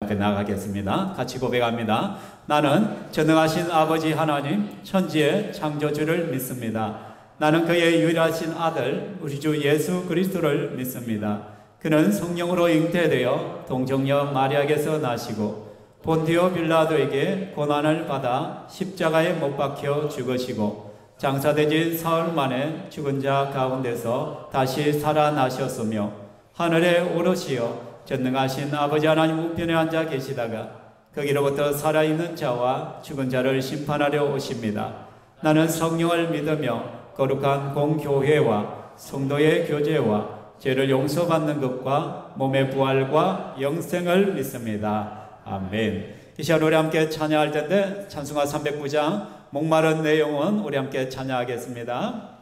앞에 나가겠습니다. 같이 고백합니다. 나는 전능하신 아버지 하나님 천지의 창조주를 믿습니다. 나는 그의 유일하신 아들 우리 주 예수 그리스도를 믿습니다. 그는 성령으로 잉태되어 동정녀 마리아에게서 나시고 본디오 빌라도에게 고난을 받아 십자가에 못 박혀 죽으시고 장사되지 사흘 만에 죽은 자 가운데서 다시 살아나셨으며 하늘에 오르시어 전능하신 아버지 하나님 우편에 앉아 계시다가 거기로부터 살아있는 자와 죽은 자를 심판하려 오십니다. 나는 성령을 믿으며 거룩한 공교회와 성도의 교제와 죄를 용서받는 것과 몸의 부활과 영생을 믿습니다. 아멘. 이 시간 우리 함께 찬양할 텐데 찬송가 309장 목마른 내 영혼 우리 함께 찬양하겠습니다.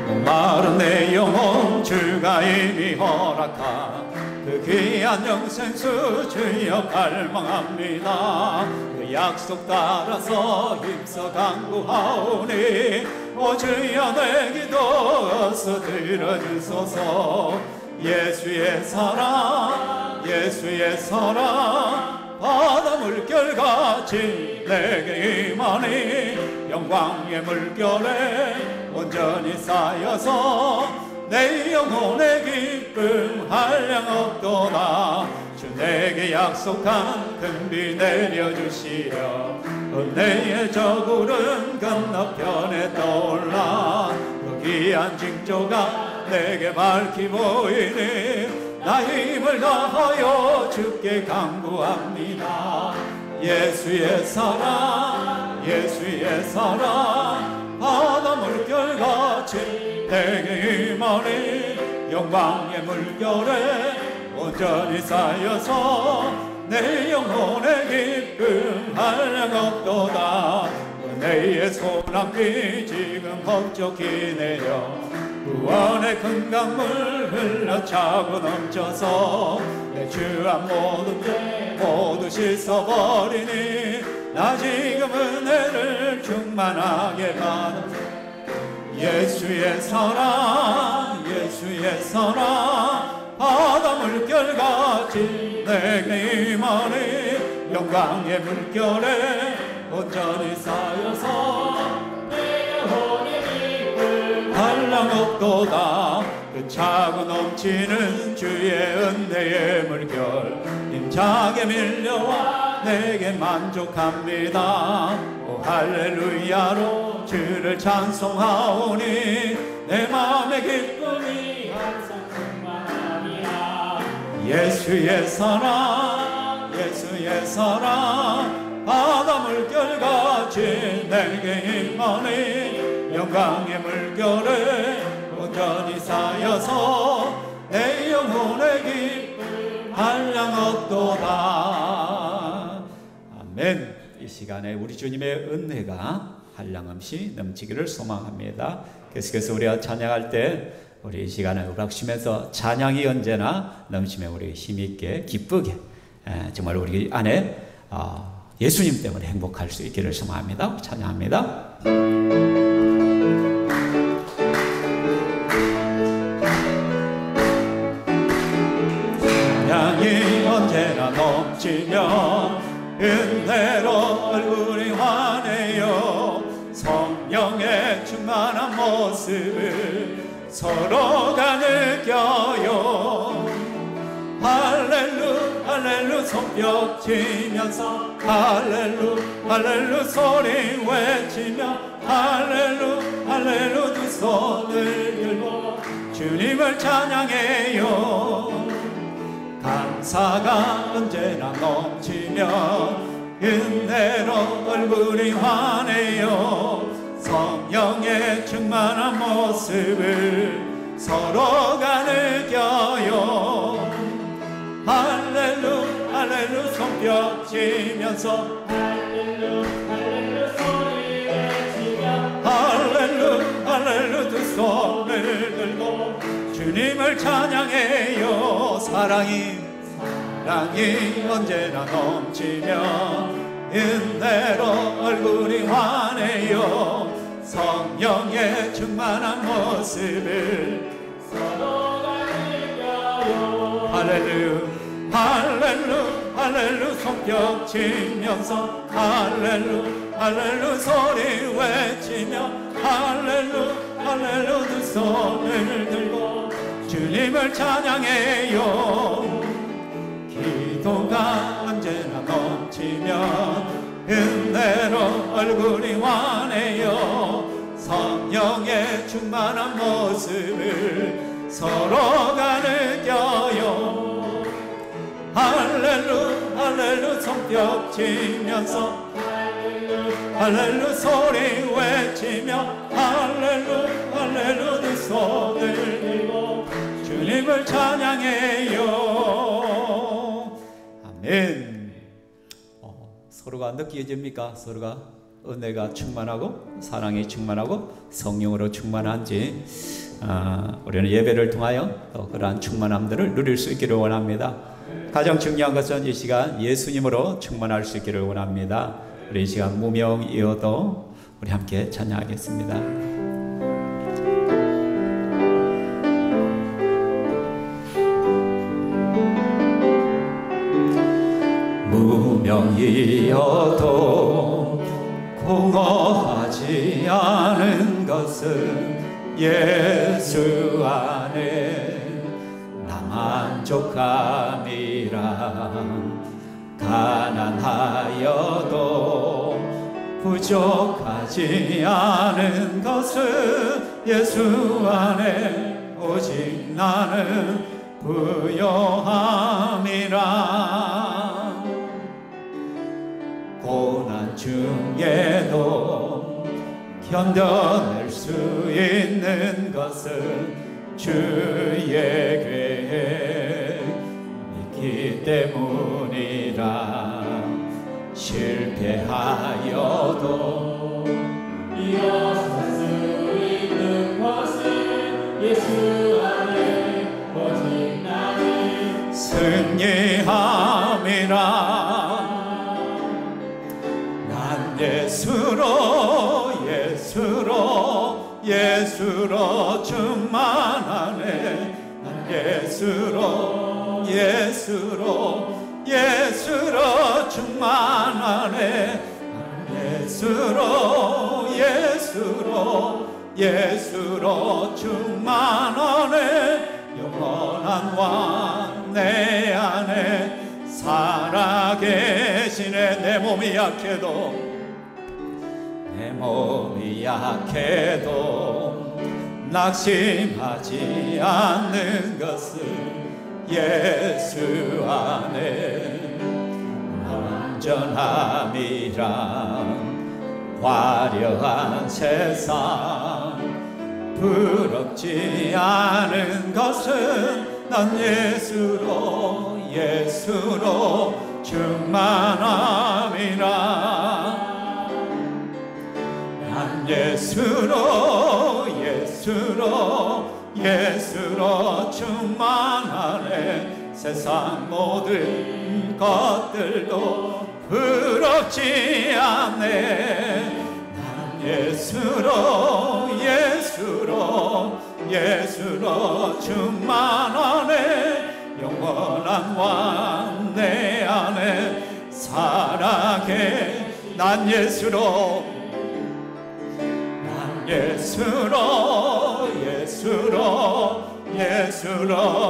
목마른 내 영혼 주가 이미 허락한 그 귀한 영생수 주여 갈망합니다. 그 약속 따라서 힘써 간구하오니 오 주여 내 기도 어서 들어주소서. 예수의 사랑 예수의 사랑 바다 물결같이 내게 임하니 영광의 물결에 온전히 쌓여서 내 영혼의 기쁨 한량없도다. 주 내게 약속한 큰 비 내려주시려 은혜의 저 구름 건너편에 떠올라 그 귀한 징조가 내게 밝히 보이니 나 힘을 다하여 주께 간구합니다. 예수의 사랑 예수의 사랑 바다 물결같이 내게 임하니 영광의 물결에 온전히 쌓여서 내 영혼의 기쁨 한량없도다. 은혜의 소낙비 지금 벅적히 내려 구원의 큰 강물 흘러차고 넘쳐서 내 주한 모든 죄 모두 씻어버리니 나 지금 은혜를 충만하게 받아. 예수의 사랑 예수의 사랑 바다 물결같이 내게 임하니 영광의 물결에 온전히 쌓여서 내 영혼의 기쁨 한량없도다. 그 차고 넘치는 주의 은혜의 물결 힘차게 밀려와 내게 만족합니다. 오 할렐루야로 주를 찬송하오니 내 마음의 기쁨이 항상 충만하리라. 예수의 사랑 예수의 사랑 바다 물결같이 내게 임하니 영광의 물결에 온전히 쌓여서 내 영혼의 기쁨 한량없도다. 아멘. 이 시간에 우리 주님의 은혜가 한량없이 넘치기를 소망합니다. 계속해서 우리가 찬양할 때 우리 이 시간에 우락쉬면서 찬양이 언제나 넘치면 우리 힘있게 기쁘게 정말 우리 안에 예수님 때문에 행복할 수 있기를 소망합니다. 찬양합니다. 찬양이 언제나 넘치면 은혜로 얼굴이 환해요. 성령의 충만한 모습을 서로가 느껴요. 할렐루 할렐루 손뼉 치면서 할렐루 할렐루 소리 외치며 할렐루 할렐루 두 손을 들고 주님을 찬양해요. 감사가 언제나 넘치며 은혜로 얼굴이 환해요. 성령의 충만한 모습을 서로가 느껴요. 할렐루 할렐루 손뼉 치면서 할렐루 할렐루 소리 외치며 할렐루 할렐루 두 손을 들고 주님을 찬양해요. 사랑이 언제나 넘치며 은혜로 얼굴이 환해요. 성령의 충만한 모습을 서로가 느껴요. 할렐루 할렐루 할렐루 손뼉 치면서 할렐루 할렐루 소리 외치며 할렐루 할렐루 두 손을 들고 주님을 찬양해요. 기도가 언제나 넘치면 은혜로 얼굴이 환해요. 성령의 충만한 모습을 서로가 느껴요. 할렐루 할렐루 손뼉 치면서 할렐루 소리 외치며 할렐루 할렐루 두 손을 들고 주님을 찬양해요. 아멘. 서로가 느껴집니까? 서로가 은혜가 충만하고 사랑이 충만하고 성령으로 충만한지 우리는 예배를 통하여 또 그러한 충만함들을 누릴 수 있기를 원합니다. 가장 중요한 것은 이 시간 예수님으로 충만할 수 있기를 원합니다. 우리 이 시간 무명이어도 우리 함께 찬양하겠습니다. 무명이어도 공허하지 않은 것은 예수 안에 나 만족함이라. 가난하여도 부족하지 않은 것은 예수 안에 오직 나는 부요함이라. 고난 중에도 견뎌낼 수 있는 것은 주의 계획 믿기 때문이라. 실패하여도 일어설 수 있는 것은 예수 안에 오직 나는 승리함이라. 난 예수로 충만하네. 난 예수로 충만하네. 난 예수로 충만하네. 영원한 왕 내 안에 살아계시네. 내 몸이 약해도 낙심하지 않는 것은 예수 안에 온전함이라. 화려한 세상 부럽지 않은 것은 난 예수로 충만함이라. 난 예수로 충만하네. 세상 모든 것들도 부럽지 않네. 난 예수로 충만하네. 영원한 왕 내 안에 살아계. 난 예수로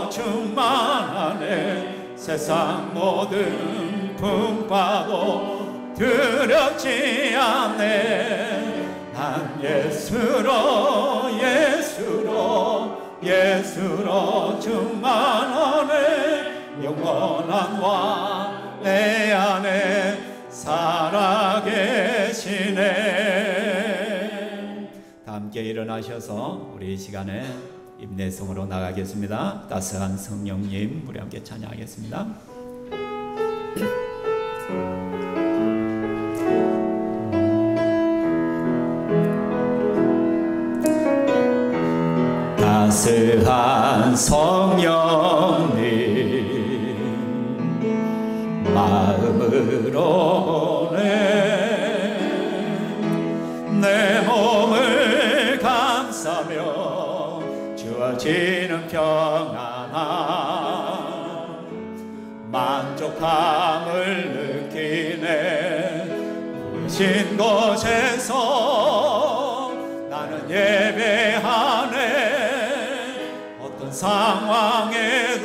충만하네. 세상 모든 풍파도 두렵지 않네. 난 예수로 충만하네. 영원한 왕 내 안에 살아계시네. 다 함께 일어나셔서 우리 이 시간에 임내성으로 나가겠습니다. 따스한 성령님, 우리 함께 찬양하겠습니다. 따스한 성령님 마음으로 내 몸을 감사며 주어지는 평안함 만족함을 느끼네. 부르신 곳에서 나는 예배하네. 어떤 상황에도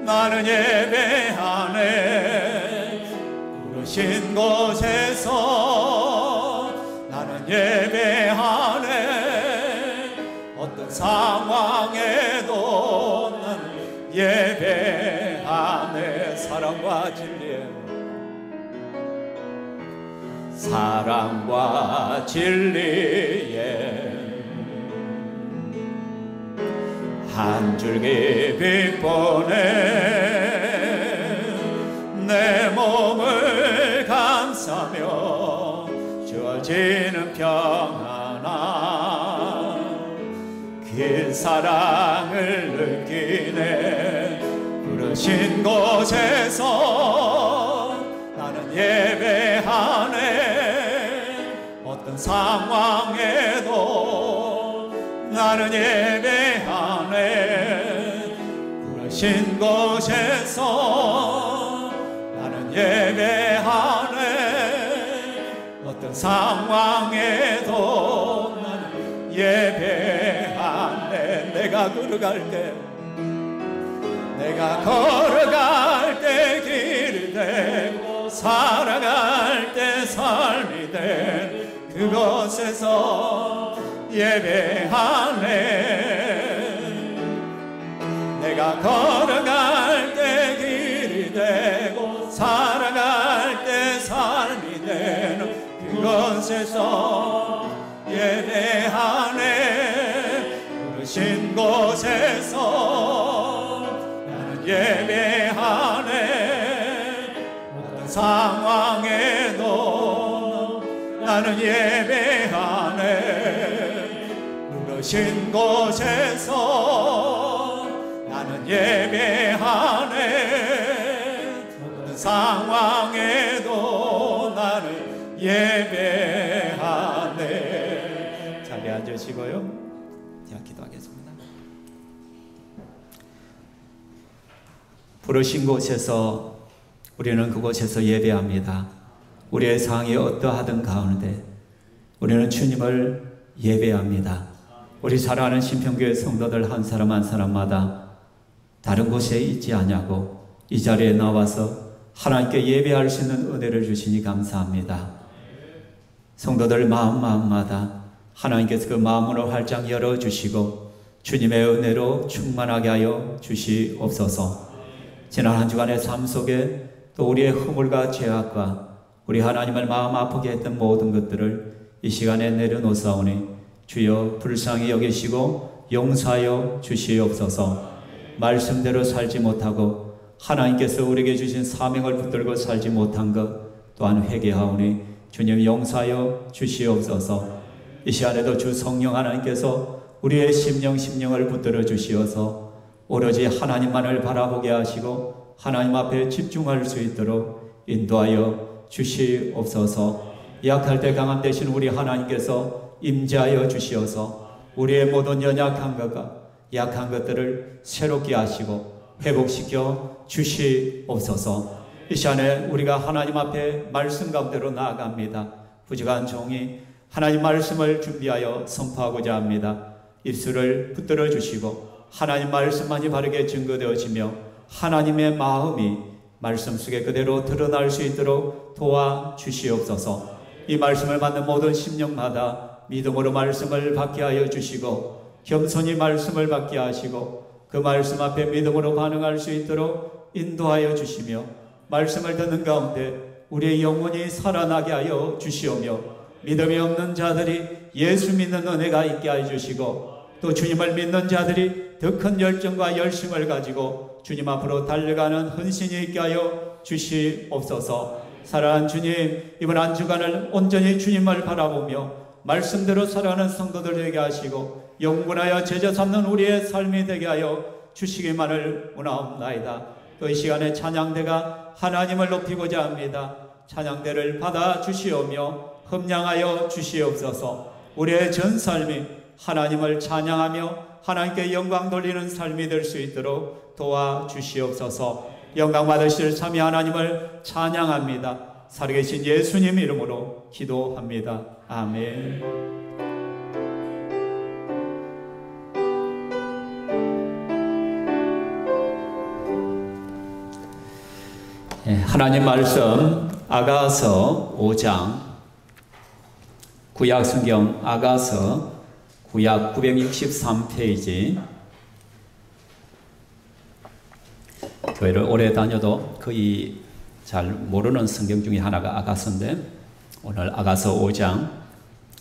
나는 예배하네. 부르신 곳에서 나는 예배하네. 어떤 상황에도 나는 예배하네. 사랑과 진리에 사랑과 진리에 한 줄기 빛 보내 내 몸을 감싸며 주어지는 평안함 긴 사랑을 느끼네. 부르신 곳에서 나는 예배하네. 어떤 상황에도 나는 예배하네. 부르신 곳에서 나는 예배하네. 어떤 상황에도 나는 예배하네. 내가 걸어갈 때 내가 걸어갈 때 길이 되고 살아갈 때 삶이 된 그곳에서 예배하네. 내가 걸어갈 때 길이 되고 살아갈 때 삶이 되는 그곳에서 예배하네. 부르신 곳에서 나는 예배하네. 어떤 상황에도 나는 예배하네. 부르신 곳에서 나는 예배하네. 어떤 상황에도 나는 예배하네. 자리에 앉으시고요. 제가 기도하겠습니다. 부르신 곳에서 우리는 그곳에서 예배합니다. 우리의 상황이 어떠하든 가운데 우리는 주님을 예배합니다. 우리 사랑하는 신평교회 성도들 한 사람 한 사람마다 다른 곳에 있지 않냐고 이 자리에 나와서 하나님께 예배할 수 있는 은혜를 주시니 감사합니다. 성도들 마음마다 하나님께서 그 마음으로 활짝 열어주시고 주님의 은혜로 충만하게 하여 주시옵소서. 지난 한 주간의 삶 속에 또 우리의 허물과 죄악과 우리 하나님을 마음 아프게 했던 모든 것들을 이 시간에 내려놓사오니 주여 불쌍히 여기시고 용서하여 주시옵소서. 말씀대로 살지 못하고 하나님께서 우리에게 주신 사명을 붙들고 살지 못한 것 또한 회개하오니 주님 용서하여 주시옵소서. 이 시간에도 주 성령 하나님께서 우리의 심령을 붙들어 주시어서 오로지 하나님만을 바라보게 하시고 하나님 앞에 집중할 수 있도록 인도하여 주시옵소서. 약할 때 강함 되신 우리 하나님께서 임재하여 주시어서 우리의 모든 연약한 것과 약한 것들을 새롭게 하시고 회복시켜 주시옵소서. 이 시간에 우리가 하나님 앞에 말씀 가운데로 나아갑니다. 부족한 종이 하나님 말씀을 준비하여 선포하고자 합니다. 입술을 붙들어 주시고 하나님 말씀만이 바르게 증거되어지며 하나님의 마음이 말씀 속에 그대로 드러날 수 있도록 도와주시옵소서. 이 말씀을 받는 모든 심령마다 믿음으로 말씀을 받게 하여 주시고 겸손히 말씀을 받게 하시고 그 말씀 앞에 믿음으로 반응할 수 있도록 인도하여 주시며 말씀을 듣는 가운데 우리의 영혼이 살아나게 하여 주시오며 믿음이 없는 자들이 예수 믿는 은혜가 있게 하여 주시고 또 주님을 믿는 자들이 더 큰 열정과 열심을 가지고 주님 앞으로 달려가는 헌신이 있게 하여 주시옵소서. 사랑하는 주님, 이번 한 주간을 온전히 주님을 바라보며 말씀대로 살아가는 성도들 되게 하시고 영분하여 제자 삼는 우리의 삶이 되게 하여 주시기만을 원하옵나이다. 또 이 시간에 찬양대가 하나님을 높이고자 합니다. 찬양대를 받아 주시오며 흠양하여 주시옵소서. 우리의 전 삶이 하나님을 찬양하며 하나님께 영광 돌리는 삶이 될 수 있도록 도와주시옵소서. 영광 받으실 참이 하나님을 찬양합니다. 살아계신 예수님 이름으로 기도합니다. 아멘. 하나님 말씀 아가서 5장, 구약 성경 아가서 구약 963페이지. 교회를 오래 다녀도 거의 잘 모르는 성경 중에 하나가 아가서인데, 오늘 아가서 5장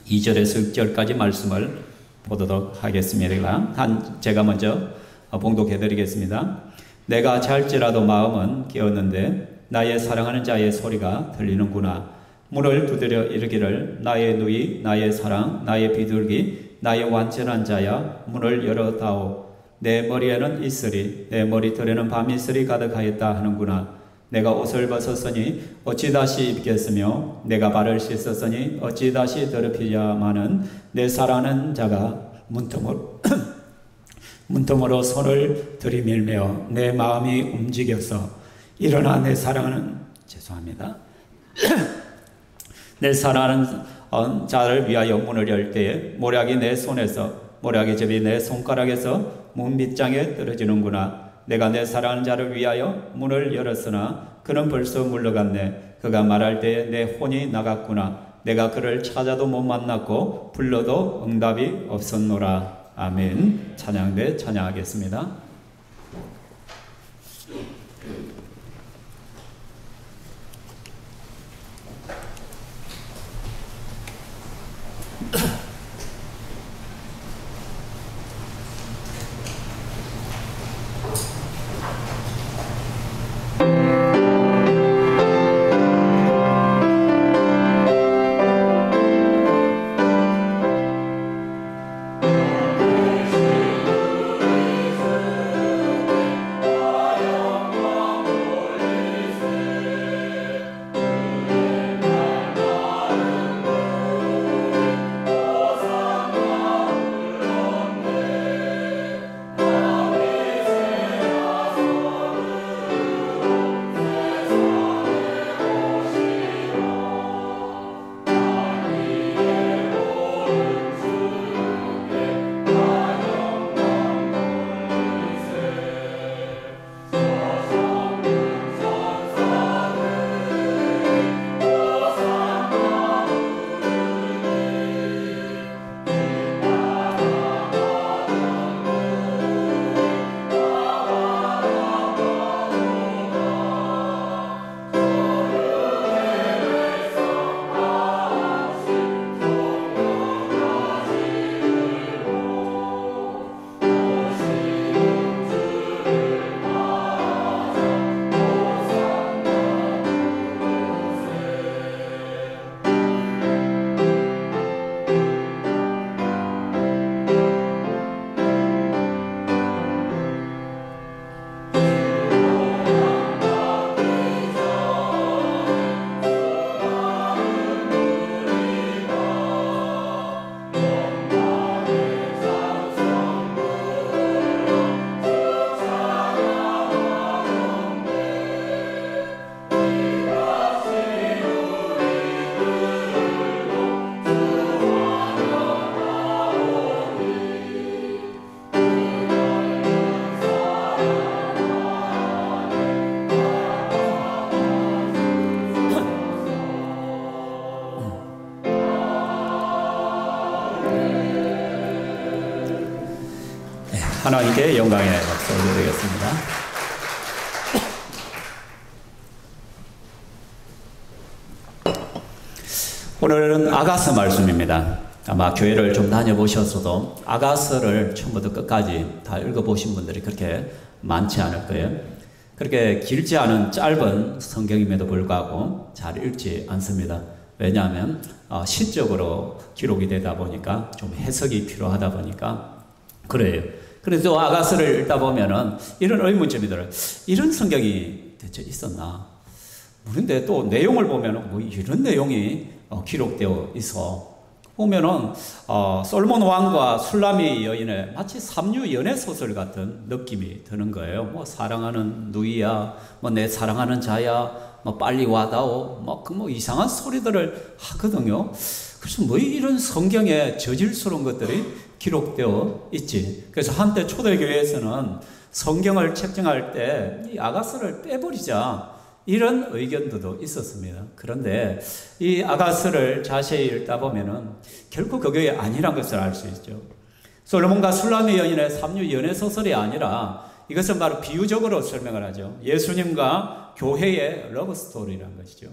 2절에서 6절까지 말씀을 보도록 하겠습니다. 제가 먼저 봉독해 드리겠습니다. 내가 잘지라도 마음은 깨었는데 나의 사랑하는 자의 소리가 들리는구나. 문을 두드려 이르기를 나의 누이, 나의 사랑, 나의 비둘기, 나의 완전한 자야, 문을 열어다오. 내 머리에는 이슬이, 내 머리털에는 밤이슬이 가득하였다 하는구나. 내가 옷을 벗었으니 어찌 다시 입겠으며 내가 발을 씻었으니 어찌 다시 더럽히자마는 내 사랑하는 자가 문틈으로 손을 들이밀며 내 마음이 움직여서 일어나 내 사랑하는 내 사랑하는 자를 위하여 문을 열 때에 모략이 내 손에서, 모략의 접이 내 손가락에서 문 밑장에 떨어지는구나. 내가 내 사랑하는 자를 위하여 문을 열었으나 그는 벌써 물러갔네. 그가 말할 때에 내 혼이 나갔구나. 내가 그를 찾아도 못 만났고 불러도 응답이 없었노라. 아멘. 찬양대 찬양하겠습니다. 하나님께 영광의 박수 올려드리겠습니다. 오늘은 아가서 말씀입니다. 아마 교회를 좀 다녀보셨어도 아가서를 처음부터 끝까지 다 읽어보신 분들이 그렇게 많지 않을 거예요. 그렇게 길지 않은 짧은 성경임에도 불구하고 잘 읽지 않습니다. 왜냐하면 시적으로 기록이 되다 보니까 좀 해석이 필요하다 보니까 그래요. 그래서 아가서를 읽다 보면은 이런 의문점이 들어요. 이런 성경이 대체 있었나? 그런데 또 내용을 보면은 뭐 이런 내용이 기록되어 있어. 보면은 솔로몬 왕과 술라미 여인의 마치 삼류 연애 소설 같은 느낌이 드는 거예요. 뭐 사랑하는 누이야, 뭐 내 사랑하는 자야, 뭐 빨리 와다오, 뭐 이상한 소리들을 하거든요. 그래서 뭐 이런 성경에 저질스러운 것들이 기록되어 있지. 그래서 한때 초대교회에서는 성경을 책정할 때 이 아가서를 빼버리자, 이런 의견도 있었습니다. 그런데 이 아가서를 자세히 읽다 보면은 결코 그게 아니란 것을 알 수 있죠. 솔로몬과 술라미 여인의 삼류 연애 소설이 아니라 이것은 바로 비유적으로 설명을 하죠. 예수님과 교회의 러브 스토리라는 것이죠.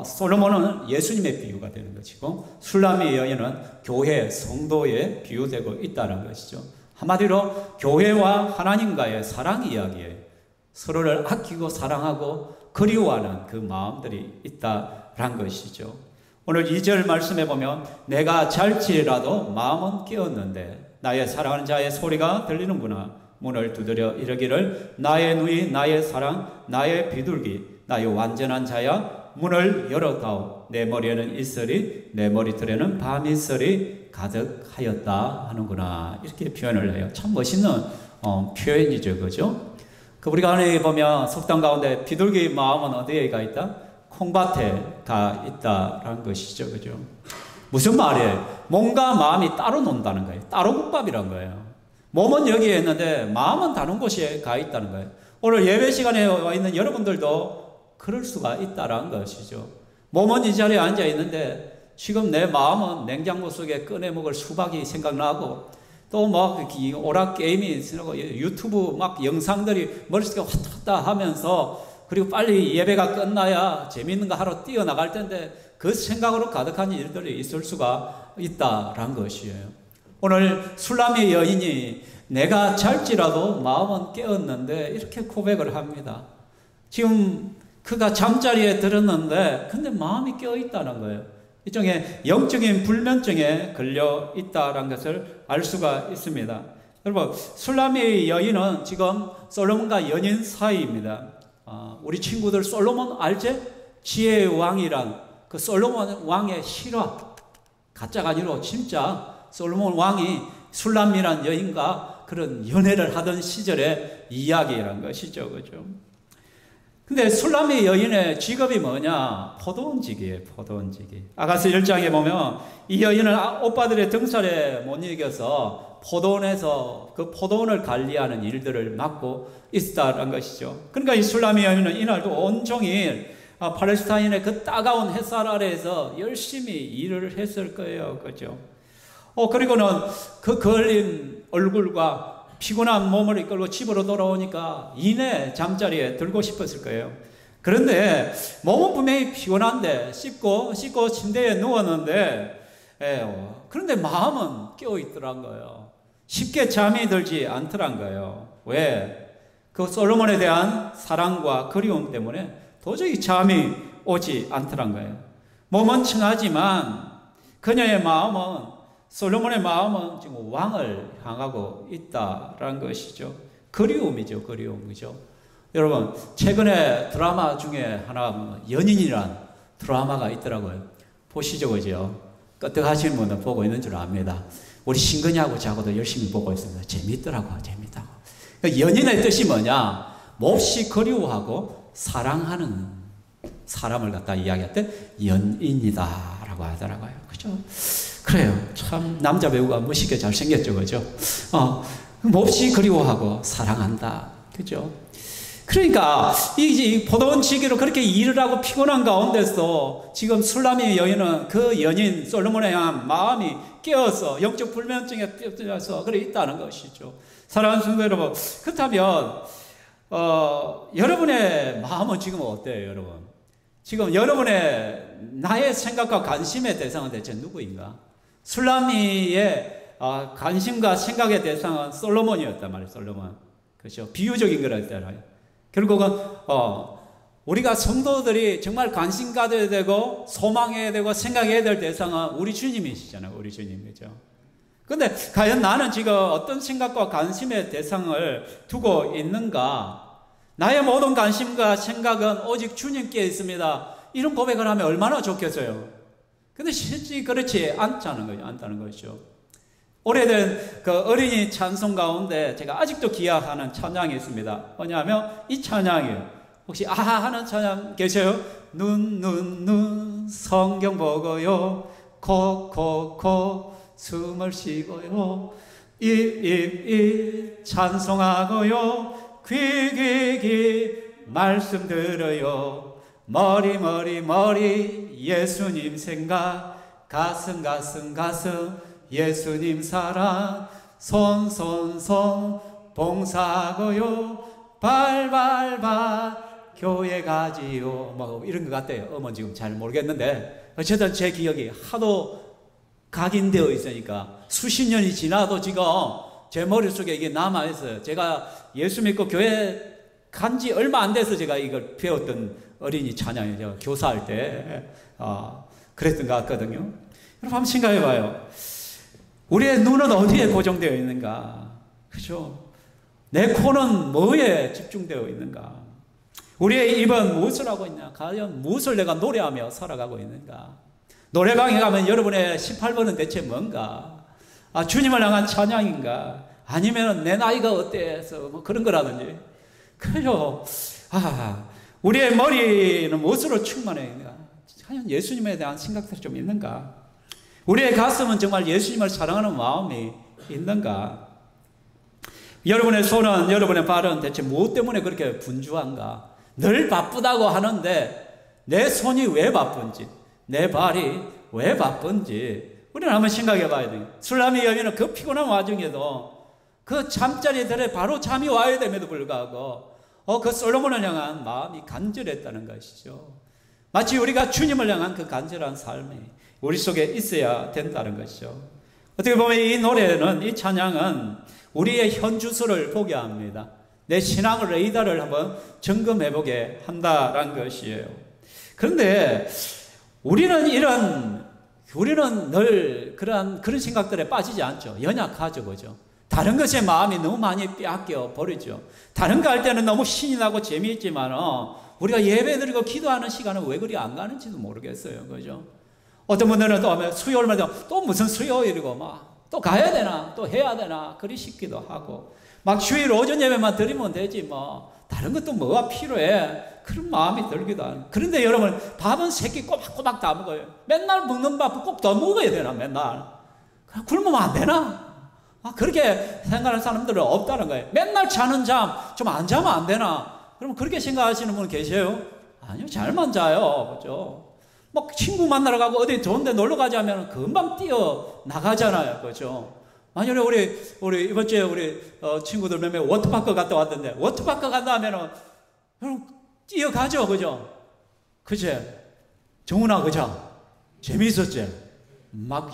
솔로몬은 예수님의 비유가 되는 것이고, 술라미 여인은 교회 성도의 비유되고 있다는 것이죠. 한마디로 교회와 하나님과의 사랑 이야기예요. 서로를 아끼고 사랑하고 그리워하는 그 마음들이 있다란 것이죠. 오늘 2절 말씀에 보면 내가 잘지라도 마음은 깨었는데 나의 사랑하는 자의 소리가 들리는구나. 문을 두드려 이르기를 나의 누이 나의 사랑 나의 비둘기 나의 완전한 자야 문을 열어다오. 내 머리에는 이슬이 내 머리털에는 밤이슬이 가득하였다 하는구나. 이렇게 표현을 해요. 참 멋있는 표현이죠. 그죠? 우리가 안에 보면 속담 가운데 비둘기 마음은 어디에 가 있다? 콩밭에 가 있다라는 것이죠. 그죠? 무슨 말이에요? 몸과 마음이 따로 논다는 거예요. 따로 국밥이란 거예요. 몸은 여기에 있는데 마음은 다른 곳에 가 있다는 거예요. 오늘 예배 시간에 와 있는 여러분들도 그럴 수가 있다라는 것이죠. 몸은 이 자리에 앉아 있는데 지금 내 마음은 냉장고 속에 꺼내 먹을 수박이 생각나고 또 막 오락 게임이 유튜브 막 영상들이 머릿속에 왔다 갔다 하면서 그리고 빨리 예배가 끝나야 재밌는 거 하러 뛰어나갈 텐데 그 생각으로 가득한 일들이 있을 수가 있다라는 것이에요. 오늘 술라미 여인이 내가 잘지라도 마음은 깨었는데 이렇게 고백을 합니다. 지금 그가 잠자리에 들었는데 근데 마음이 깨어 있다는 거예요. 일종의 영적인 불면증에 걸려 있다는 것을 알 수가 있습니다. 여러분, 술라미 여인은 지금 솔로몬과 연인 사이입니다. 우리 친구들 솔로몬 알지? 지혜의 왕이란 그 솔로몬 왕의 실화, 가짜가 아니라 진짜 솔로몬 왕이 술라미란 여인과 그런 연애를 하던 시절의 이야기란 것이죠. 그죠? 근데 술라미 여인의 직업이 뭐냐? 포도원지기예요. 포도원지기. 아가서 1장에 보면 이 여인은 오빠들의 등살에 못 이겨서 포도원에서 그 포도원을 관리하는 일들을 맡고 있다는 것이죠. 그러니까 이 술라미 여인은 이날도 온종일 팔레스타인의 그 따가운 햇살 아래에서 열심히 일을 했을 거예요. 그죠? 그리고는 그 걸린 얼굴과 피곤한 몸을 이끌고 집으로 돌아오니까 이내 잠자리에 들고 싶었을 거예요. 그런데 몸은 분명히 피곤한데 씻고 침대에 누웠는데 그런데 마음은 깨어있더란 거예요. 쉽게 잠이 들지 않더란 거예요. 왜? 그 솔로몬에 대한 사랑과 그리움 때문에 도저히 잠이 오지 않더란 거예요. 몸은 층하지만 그녀의 마음은 솔로몬의 마음은 지금 왕을 향하고 있다라는 것이죠. 그리움이죠. 그리움이죠. 여러분, 최근에 드라마 중에 하나 연인이란 드라마가 있더라고요. 보시죠. 그죠? 끄떡하시는 분은 보고 있는 줄 압니다. 우리 신근이하고 자고도 열심히 보고 있습니다. 재밌더라고요. 재밌다고. 연인의 뜻이 뭐냐? 몹시 그리워하고 사랑하는 사람을 갖다 이야기할 때 연인이다라고 하더라고요. 그죠? 그래요. 참 남자 배우가 멋있게 잘생겼죠. 그죠? 몹시 그리워하고 사랑한다. 그죠? 그러니까 이 포도원 지기로 그렇게 일을 하고 피곤한 가운데서 지금 술라미 여인은 그 연인 솔로몬에 대한 마음이 깨어서 영적 불면증에 뛰어서 그래 있다는 것이죠. 사랑하는 성도 여러분, 그렇다면 여러분의 마음은 지금 어때요, 여러분? 지금 여러분의 나의 생각과 관심의 대상은 대체 누구인가? 술라미의 관심과 생각의 대상은 솔로몬이었단 말이에요. 솔로몬. 그렇죠. 비유적인 거라잖아요. 결국은 우리가 성도들이 정말 관심 가져야 되고 소망해야 되고 생각해야 될 대상은 우리 주님이시잖아요. 우리 주님이죠. 그런데 과연 나는 지금 어떤 생각과 관심의 대상을 두고 있는가? 나의 모든 관심과 생각은 오직 주님께 있습니다. 이런 고백을 하면 얼마나 좋겠어요. 근데 실제 그렇지 않다는 것이죠. 오래된 그 어린이 찬송 가운데 제가 아직도 기억하는 찬양이 있습니다. 뭐냐면 이 찬양이에요. 혹시 아하 하는 찬양 계세요? 눈 성경 보고요. 코 숨을 쉬고요. 입 찬송하고요. 귀 말씀 들어요. 머리 예수님 생각. 가슴 예수님 사랑. 손 봉사하고요. 발 교회 가지요. 뭐 이런 것 같아요. 지금 잘 모르겠는데 어쨌든 제 기억이 하도 각인되어 있으니까 수십 년이 지나도 지금 제 머릿속에 이게 남아있어요. 제가 예수 믿고 교회 간지 얼마 안 돼서 제가 이걸 배웠던 어린이 찬양이죠. 교사할 때 그랬던 것 같거든요. 여러분 한번 생각해 봐요. 우리의 눈은 어디에 고정되어 있는가? 그죠? 내 코는 뭐에 집중되어 있는가? 우리의 입은 무엇을 하고 있냐? 과연 무엇을 내가 노래하며 살아가고 있는가? 노래방에 가면 여러분의 18번은 대체 뭔가? 주님을 향한 찬양인가? 아니면 내 나이가 어때서 뭐 그런 거라든지. 그래요. 우리의 머리는 무엇으로 충만해 있는가? 과연 예수님에 대한 생각들이 좀 있는가? 우리의 가슴은 정말 예수님을 사랑하는 마음이 있는가? 여러분의 손은, 여러분의 발은 대체 무엇 때문에 그렇게 분주한가? 늘 바쁘다고 하는데 내 손이 왜 바쁜지, 내 발이 왜 바쁜지 우리는 한번 생각해 봐야 돼요. 술람이 여인은 그 피곤한 와중에도 그 잠자리들에 바로 잠이 와야 됨에도 불구하고 그 솔로몬을 향한 마음이 간절했다는 것이죠. 마치 우리가 주님을 향한 그 간절한 삶이 우리 속에 있어야 된다는 것이죠. 어떻게 보면 이 노래는, 이 찬양은 우리의 현주소를 보게 합니다. 내 신앙의 레이더를 한번 점검해 보게 한다는 것이에요. 그런데 우리는 늘 그런 생각들에 빠지지 않죠. 연약하죠, 그죠? 다른 것에 마음이 너무 많이 빼앗겨 버리죠. 다른 거 할 때는 너무 신이 나고 재미있지만 우리가 예배 드리고 기도하는 시간은 왜 그리 안 가는지도 모르겠어요, 그죠? 어떤 분들은 또 수요일마다 또 무슨 수요일이고 또 가야 되나, 또 해야 되나, 그리 싶기도 하고, 주일 오전 예배만 드리면 되지, 다른 것도 뭐가 필요해. 그런 마음이 들기도 하고. 그런데 여러분, 밥은 세 끼 꼬박꼬박 다 먹어요. 맨날 먹는 밥 꼭 더 먹어야 되나, 맨날. 굶으면 안 되나? 그렇게 생각하는 사람들은 없다는 거예요. 맨날 자는 잠, 좀 안 자면 안 되나? 그러면 그렇게 생각하시는 분 계세요? 아니요, 잘만 자요. 그죠? 친구 만나러 가고 어디 좋은 데 놀러 가자면 금방 뛰어 나가잖아요. 그죠? 만약에 우리 이번 주에 우리 친구들 몇 명 워터파크 갔다 왔던데, 워터파크 간다 하면은 뛰어가죠. 그죠? 그제? 정훈아, 그죠? 재미있었지?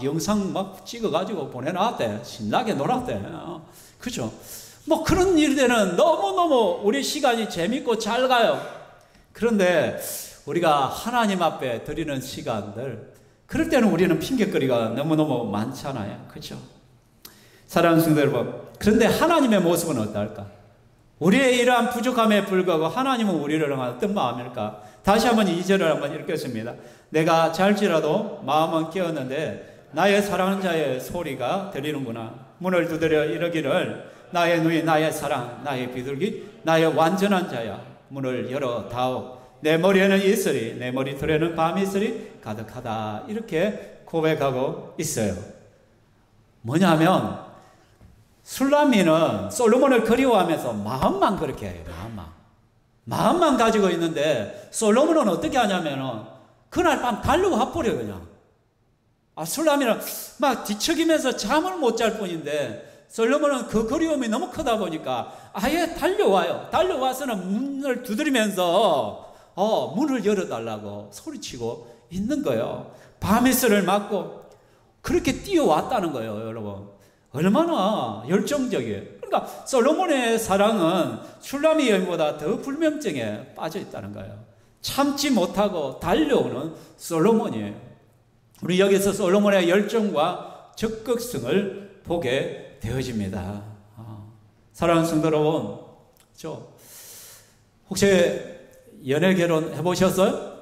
영상 찍어가지고 보내놨대. 신나게 놀았대. 그죠? 그런 일들은 너무너무 우리 시간이 재밌고 잘 가요. 그런데 우리가 하나님 앞에 드리는 시간들, 그럴 때는 우리는 핑계거리가 너무너무 많잖아요. 그죠? 사랑하는 성도 여러분, 그런데 하나님의 모습은 어떨까? 우리의 이러한 부족함에 불구하고 하나님은 우리를 향한 어떤 마음일까? 다시 한번 2절을 한번 읽겠습니다. 내가 잘지라도 마음은 깨었는데 나의 사랑하는 자의 소리가 들리는구나. 문을 두드려 이르기를 나의 누이, 나의 사랑, 나의 비둘기, 나의 완전한 자야, 문을 열어 다오. 내 머리에는 이슬이, 내 머리털에는 밤이슬이 가득하다. 이렇게 고백하고 있어요. 뭐냐면 술람이는 솔로몬을 그리워하면서 마음만 그렇게 해요. 마음만 가지고 있는데 솔로몬은 어떻게 하냐면은 그날 밤 달려와 버려 그냥. 술람이는 뒤척이면서 잠을 못 잘 뿐인데 솔로몬은 그 그리움이 너무 크다 보니까 아예 달려와요. 달려와서는 문을 두드리면서 문을 열어달라고 소리치고 있는 거예요. 밤이슬을 맞고 그렇게 뛰어왔다는 거예요, 여러분. 얼마나 열정적이에요. 그러니까 솔로몬의 사랑은 슐라미 여인보다 더 불면증에 빠져 있다는 거예요. 참지 못하고 달려오는 솔로몬이에요. 우리 여기서 솔로몬의 열정과 적극성을 보게 되어집니다. 사랑하는 성도 여러분, 혹시 연애 결혼 해보셨어요?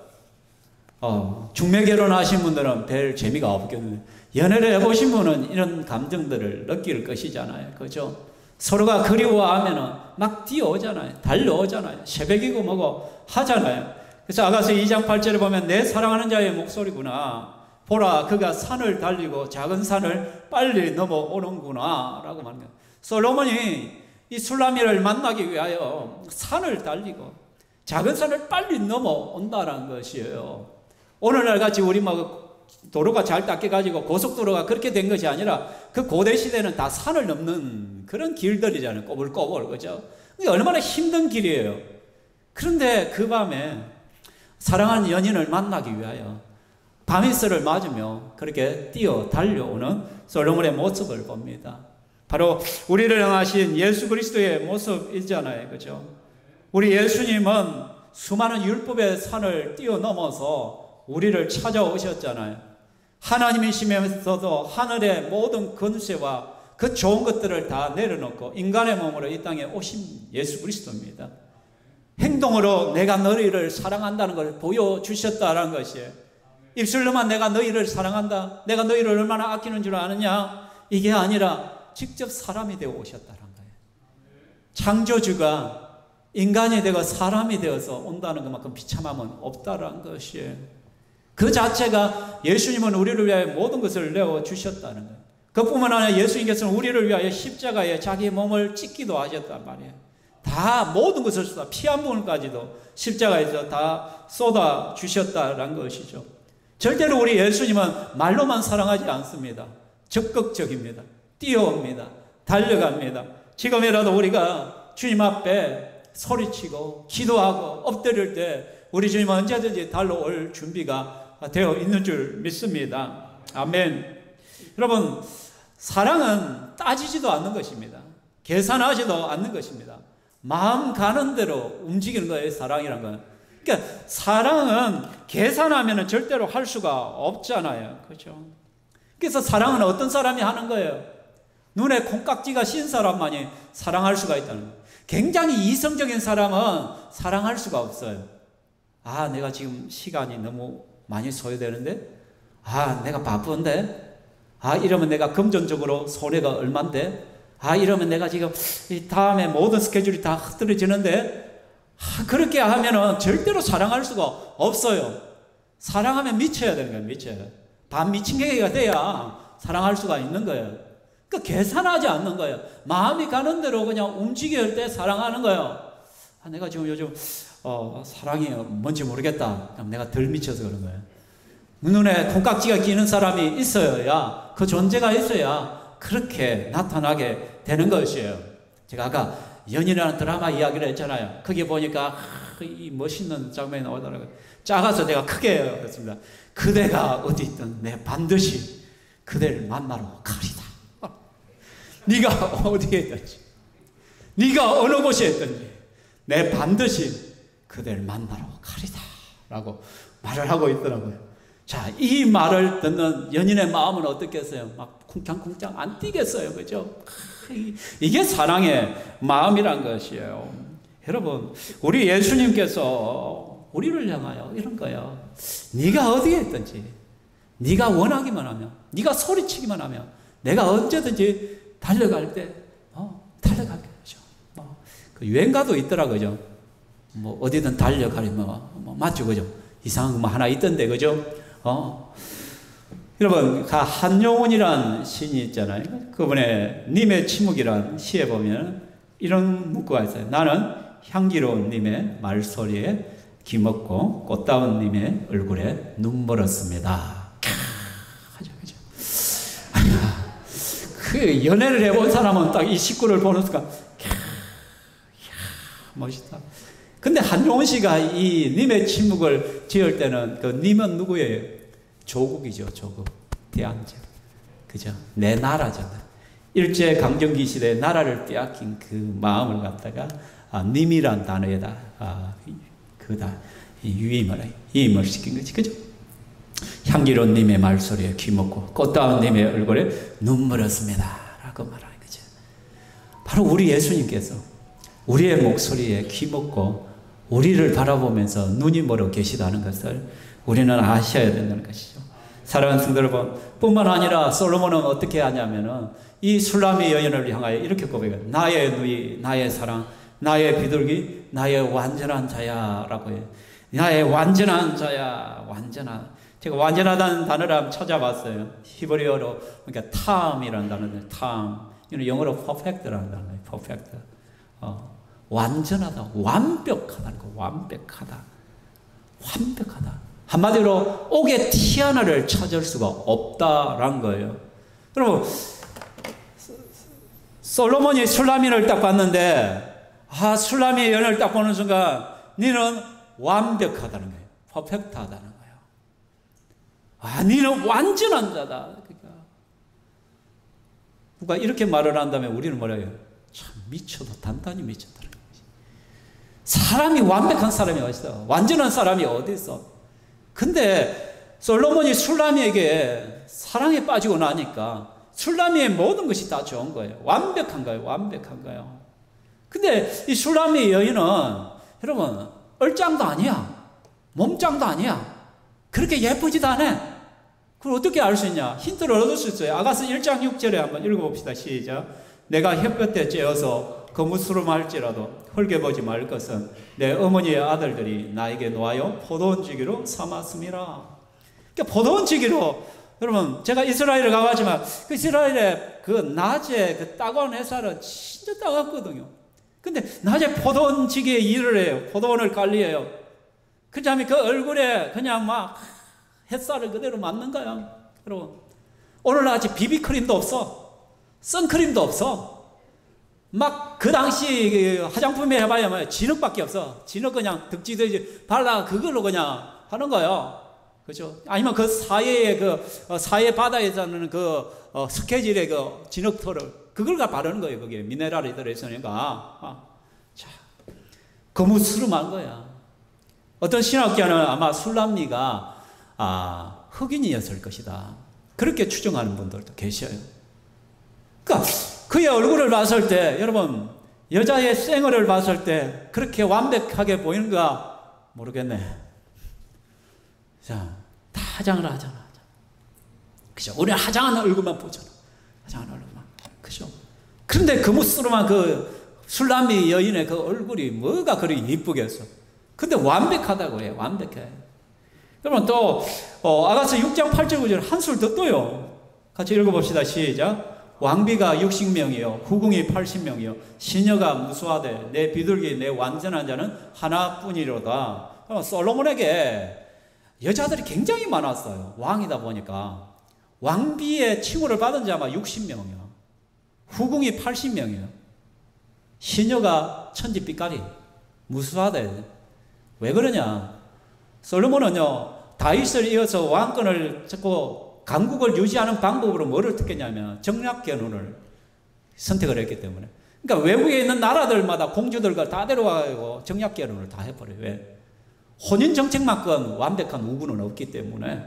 중매 결혼하신 분들은 별 재미가 없겠는데 연애를 해보신 분은 이런 감정들을 느낄 것이잖아요. 그죠? 서로가 그리워하면은 막 뛰어오잖아요. 달려오잖아요. 새벽이고 뭐고 하잖아요. 그래서 아가서 2장 8절에 보면 내 사랑하는 자의 목소리구나. 보라, 그가 산을 달리고 작은 산을 빨리 넘어오는구나. 라고 말합니다. 솔로몬이 이 술라미를 만나기 위하여 산을 달리고 작은 산을 빨리 넘어온다는 것이에요. 오늘날 같이 우리 도로가 잘 닦여가지고 고속도로가 그렇게 된 것이 아니라 그 고대 시대는 다 산을 넘는 그런 길들이잖아요. 꼬불꼬불. 그죠? 이게 얼마나 힘든 길이에요. 그런데 그 밤에 사랑하는 연인을 만나기 위하여 밤이슬을 맞으며 그렇게 뛰어 달려오는 솔로몬의 모습을 봅니다. 바로 우리를 향하신 예수 그리스도의 모습이잖아요. 그죠? 우리 예수님은 수많은 율법의 산을 뛰어넘어서 우리를 찾아오셨잖아요. 하나님이시면서도 하늘의 모든 권세와 그 좋은 것들을 다 내려놓고 인간의 몸으로 이 땅에 오신 예수 그리스도입니다. 행동으로 내가 너희를 사랑한다는 걸 보여주셨다는 것이에요. 입술로만 내가 너희를 사랑한다, 내가 너희를 얼마나 아끼는 줄 아느냐, 이게 아니라 직접 사람이 되어 오셨다는 거예요. 창조주가 인간이 되고 사람이 되어서 온다는 것만큼 비참함은 없다는 것이에요. 그 자체가 예수님은 우리를 위하여 모든 것을 내어주셨다는 거예요. 그뿐만 아니라 예수님께서는 우리를 위하여 십자가에 자기 몸을 찢기도 하셨단 말이에요. 다 모든 것을 쏟아, 피 한 방울까지도 십자가에서 다 쏟아 주셨다는 것이죠. 절대로 우리 예수님은 말로만 사랑하지 않습니다. 적극적입니다. 뛰어옵니다. 달려갑니다. 지금이라도 우리가 주님 앞에 소리치고 기도하고 엎드릴 때 우리 주님은 언제든지 달려올 준비가 되어 있는 줄 믿습니다. 아멘. 여러분, 사랑은 따지지도 않는 것입니다. 계산하지도 않는 것입니다. 마음 가는 대로 움직이는 거예요. 사랑이란 건. 그러니까 사랑은 계산하면 절대로 할 수가 없잖아요. 그렇죠? 그래서 사랑은 어떤 사람이 하는 거예요? 눈에 콩깍지가 씌인 사람만이 사랑할 수가 있다는 거예요. 굉장히 이성적인 사람은 사랑할 수가 없어요. 아, 내가 지금 시간이 너무 많이 소요되는데, 아, 내가 바쁜데, 아, 이러면 내가 금전적으로 손해가 얼만데, 아, 이러면 내가 지금 다음에 모든 스케줄이 다 흐트러지는데, 아, 그렇게 하면은 절대로 사랑할 수가 없어요. 사랑하면 미쳐야 되는 거예요. 미쳐야. 반 미친 개가 돼야 사랑할 수가 있는 거예요. 그러니까 계산하지 않는 거예요. 마음이 가는 대로 그냥 움직일 때 사랑하는 거예요. 아, 내가 지금 요즘 사랑이 뭔지 모르겠다. 그럼 내가 덜 미쳐서 그런 거예요. 눈에 콩깍지가 끼는 사람이 있어야, 그 존재가 있어야 그렇게 나타나게 되는 것이에요. 제가 아까 연인이라는 드라마 이야기를 했잖아요. 거기 보니까 이 멋있는 장면이 나오더라고요. 작아서 내가 크게 했습니다. 그대가 어디 있든 내 반드시 그대를 만나러 가리다. 네가 어디에 있든지, 네가 어느 곳에 있든지 내 반드시 그대를 만나러 가리다 라고 말을 하고 있더라고요. 자, 이 말을 듣는 연인의 마음은 어떻겠어요? 막 쿵창쿵창 안 뛰겠어요. 그죠? 이게 사랑의 마음이란 것이에요. 여러분, 우리 예수님께서 우리를 향하여 이런 거예요. 네가 어디에 있든지, 네가 원하기만 하면, 네가 소리치기만 하면 내가 언제든지 달려갈 때 달려갈게. 그죠? 그 유행가도 있더라고요. 뭐 어디든 달려가려면 맞죠, 그죠? 이상한 거 하나 있던데, 그죠? 여러분, 한용운이란 시인이 있잖아요. 그분의 님의 침묵이란 시에 보면 이런 문구가 있어요. 나는 향기로운 님의 말소리에 귀먹고 꽃다운 님의 얼굴에 눈물었습니다. 하죠, 그죠? 그 연애를 해본 사람은 딱 이 식구를 보는 순간, 멋있다. 근데 한용운 씨가 이 님의 침묵을 지을 때는 그 님은 누구예요? 조국이죠, 조국. 대한제. 그죠? 내 나라잖아. 일제강점기 시대에 나라를 빼앗긴 그 마음을 갖다가 님이란 단어에다 유임을 시킨 거지. 그죠? 향기로운 님의 말소리에 귀먹고 꽃다운 님의 얼굴에 눈물었습니다. 라고 말하는 거죠. 바로 우리 예수님께서 우리의 목소리에 귀먹고 우리를 바라보면서 눈이 멀어 계시다는 것을 우리는 아셔야 된다는 것이죠. 사랑하는 성도 여러분, 뿐만 아니라 솔로몬은 어떻게 하냐면은 이 술람미 여인을 향하여 이렇게 고백해요. 나의 누이, 나의 사랑, 나의 비둘기, 나의 완전한 자야라고 해요. 나의 완전한 자야, 완전한. 제가 완전하다는 단어를 한번 찾아봤어요. 히브리어로, 그러니까 탐이라는 단어인데, 탐. 이는 영어로 perfect라는 단어예요. perfect. 완전하다, 완벽하다는 거, 완벽하다. 완벽하다. 한마디로 옥에 티 하나를 찾을 수가 없다라는 거예요. 여러분, 솔로몬이 술라민을 딱 봤는데, 술라미의 연을 딱 보는 순간, 너는 완벽하다는 거예요. 퍼펙트하다는 거예요. 너는 완전한 자다. 그러니까 누가 이렇게 말을 한다면 우리는 뭐라 해요? 참 미쳐도 단단히 미쳤다는 거지. 사람이 완벽한 사람이 어딨어? 완전한 사람이 어디 있어? 근데 솔로몬이 술라미에게 사랑에 빠지고 나니까 술라미의 모든 것이 다 좋은 거예요. 완벽한 거예요. 완벽한 거예요. 근데 이 술라미 여인은 여러분 얼짱도 아니야. 몸짱도 아니야. 그렇게 예쁘지도 않아. 그걸 어떻게 알 수 있냐? 힌트를 얻을 수 있어요. 아가서 1장 6절에 한번 읽어봅시다. 시작. 내가 햇볕에 쬐어서 거무스름할지라도 헐게보지 말 것은 내 어머니의 아들들이 나에게 놓아요 포도원지기로 삼았음이라. 그러니까 포도원지기로, 여러분 제가 이스라엘에 가봤지만 그 이스라엘에 그 낮에 그 따가운 햇살은 진짜 따갑거든요. 근데 낮에 포도원지기에 일을 해요. 포도원을 관리해요. 그 다음에 그 얼굴에 그냥 막 햇살을 그대로 맞는 거야. 여러분 오늘날같이 비비크림도 없어. 선크림도 없어. 막 그 당시 화장품에 해봐야 뭐 진흙밖에 없어. 진흙 그냥 득지듯이 발라 그걸로 그냥 하는 거예요. 그죠? 아니면 그 사해의 사해 바다에서는 스케질의 그 진흙털을 그걸 바르는 거예요. 그게 미네랄이 들어있으니까. 자, 거무스름한 거야. 어떤 신학자는 아마 술람미가 흑인이었을 것이다. 그렇게 추정하는 분들도 계셔요. 그러니까 그의 얼굴을 봤을 때, 여러분 여자의 생얼을 봤을 때 그렇게 완벽하게 보이는가 모르겠네. 자, 다 화장을 하잖아. 그죠? 우리는 화장한 얼굴만 보잖아. 화장한 얼굴만. 그죠? 그런데 거무스름한 그 술람미 여인의 그 얼굴이 뭐가 그리 이쁘겠어. 근데 완벽하다고 해요. 완벽해. 그러면 또 아가서 6장 8절 9절 한술 더 떠요. 같이 읽어봅시다. 시작. 왕비가 60명이요 후궁이 80명이요 시녀가 무수하되 내 비둘기 내 완전한 자는 하나뿐이로다. 솔로몬에게 여자들이 굉장히 많았어요. 왕이다 보니까 왕비의 칭호를 받은 자가 60명이요 후궁이 80명이요 시녀가 천지빛깔이 무수하대. 왜 그러냐? 솔로몬은요 다윗을 이어서 왕권을 잡고 강국을 유지하는 방법으로 뭐를 택했냐면 정략견운을 선택을 했기 때문에. 그러니까 외국에 있는 나라들마다 공주들과 다 데려와가지고 정략견운을 다 해버려요. 왜? 혼인정책만큼 완벽한 우군은 없기 때문에.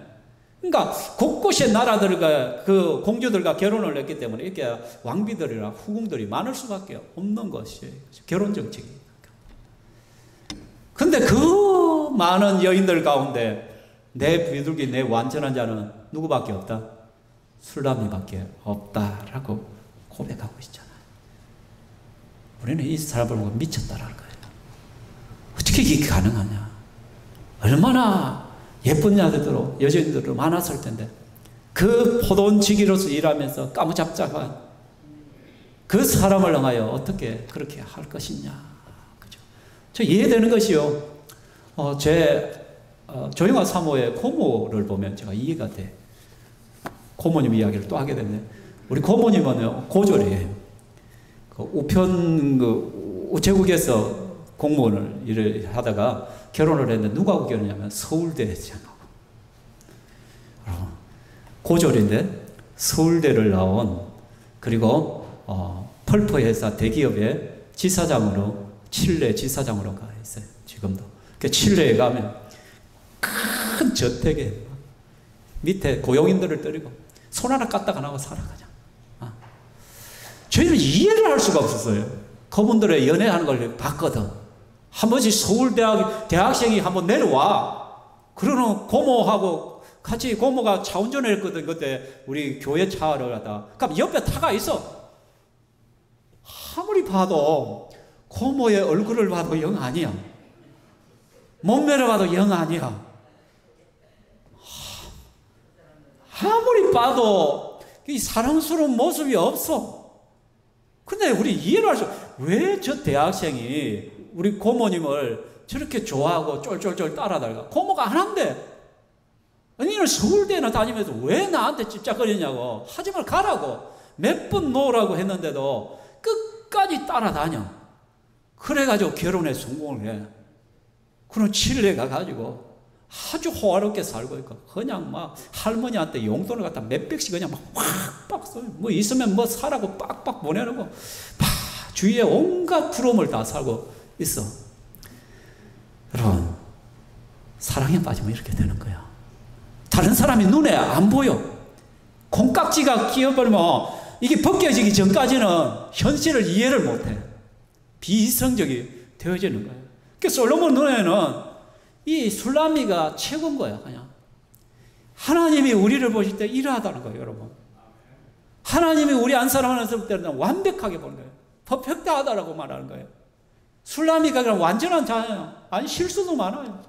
그러니까 곳곳의 나라들과 그 공주들과 결혼을 했기 때문에 이렇게 왕비들이나 후궁들이 많을 수밖에 없는 것이 결혼정책이에요. 근데 그 많은 여인들 가운데 내 비둘기 내 완전한 자는 누구밖에 없다? 술람미밖에 없다라고 고백하고 있잖아요. 우리는 이 사람을 보고 미쳤다라는 거예요. 어떻게 이게 가능하냐? 얼마나 예쁜 여자들도 여자들도 많았을 텐데 그 포도원지기로서 일하면서 까무잡잡한 그 사람을 향하여 어떻게 그렇게 할 것이냐? 그죠? 저 이해되는 것이요. 조영아 사모의 고모를 보면 제가 이해가 돼. 고모님 이야기를 또 하게 됐네. 우리 고모님은요, 고졸이에요. 우체국에서 공무원을 일을 하다가 결혼을 했는데 누구하고 결혼했냐면 서울대 장하고. 고졸인데 서울대를 나온, 그리고 펄프 회사 대기업의 지사장으로, 칠레 지사장으로 가 있어요. 지금도. 그 칠레에 가면 큰 저택에 밑에 고용인들을 때리고 손 하나 까딱 안 하고 살아가자. 저희는 이해를 할 수가 없었어요. 그분들의 연애하는 걸 봤거든. 한 번씩 대학생이 한번 내려와. 그러는 고모하고 같이 고모가 차 운전했거든. 그때 우리 교회 차를 갖다. 그럼 옆에 타가 있어. 아무리 봐도 고모의 얼굴을 봐도 영 아니야. 몸매를 봐도 영 아니야. 아무리 봐도 이 사랑스러운 모습이 없어. 근데 우리 이해를 할 수, 왜 저 대학생이 우리 고모님을 저렇게 좋아하고 쫄쫄쫄 따라다가 고모가 안 한대. 언니는 서울대나 다니면서 왜 나한테 찝짝거리냐고. 하지 말 가라고. 몇 번 놓으라고 했는데도 끝까지 따라다녀. 그래가지고 결혼에 성공을 해. 그럼 칠레 가가지고 아주 호화롭게 살고 있고, 그냥 막 할머니한테 용돈을 갖다 몇백씩 그냥 막 빡빡 써. 뭐 있으면 뭐 사라고 빡빡 보내놓고, 막 주위에 온갖 부러움을 다 살고 있어. 여러분, 사랑에 빠지면 이렇게 되는 거야. 다른 사람이 눈에 안 보여. 콩깍지가 끼어버리면 이게 벗겨지기 전까지는 현실을 이해를 못해. 비이성적이 되어지는 거예요. 그래서 솔로몬 눈에는 이 술람미가 최고인 거야, 그냥. 하나님이 우리를 보실 때 이러하다는 거예요, 여러분. 하나님이 우리 한 사람 하나 쓸 때는 완벽하게 보는 거예요. 퍼펙트하다라고 말하는 거예요. 술람미가 그냥 완전한 자예요. 아니, 실수도 많아요.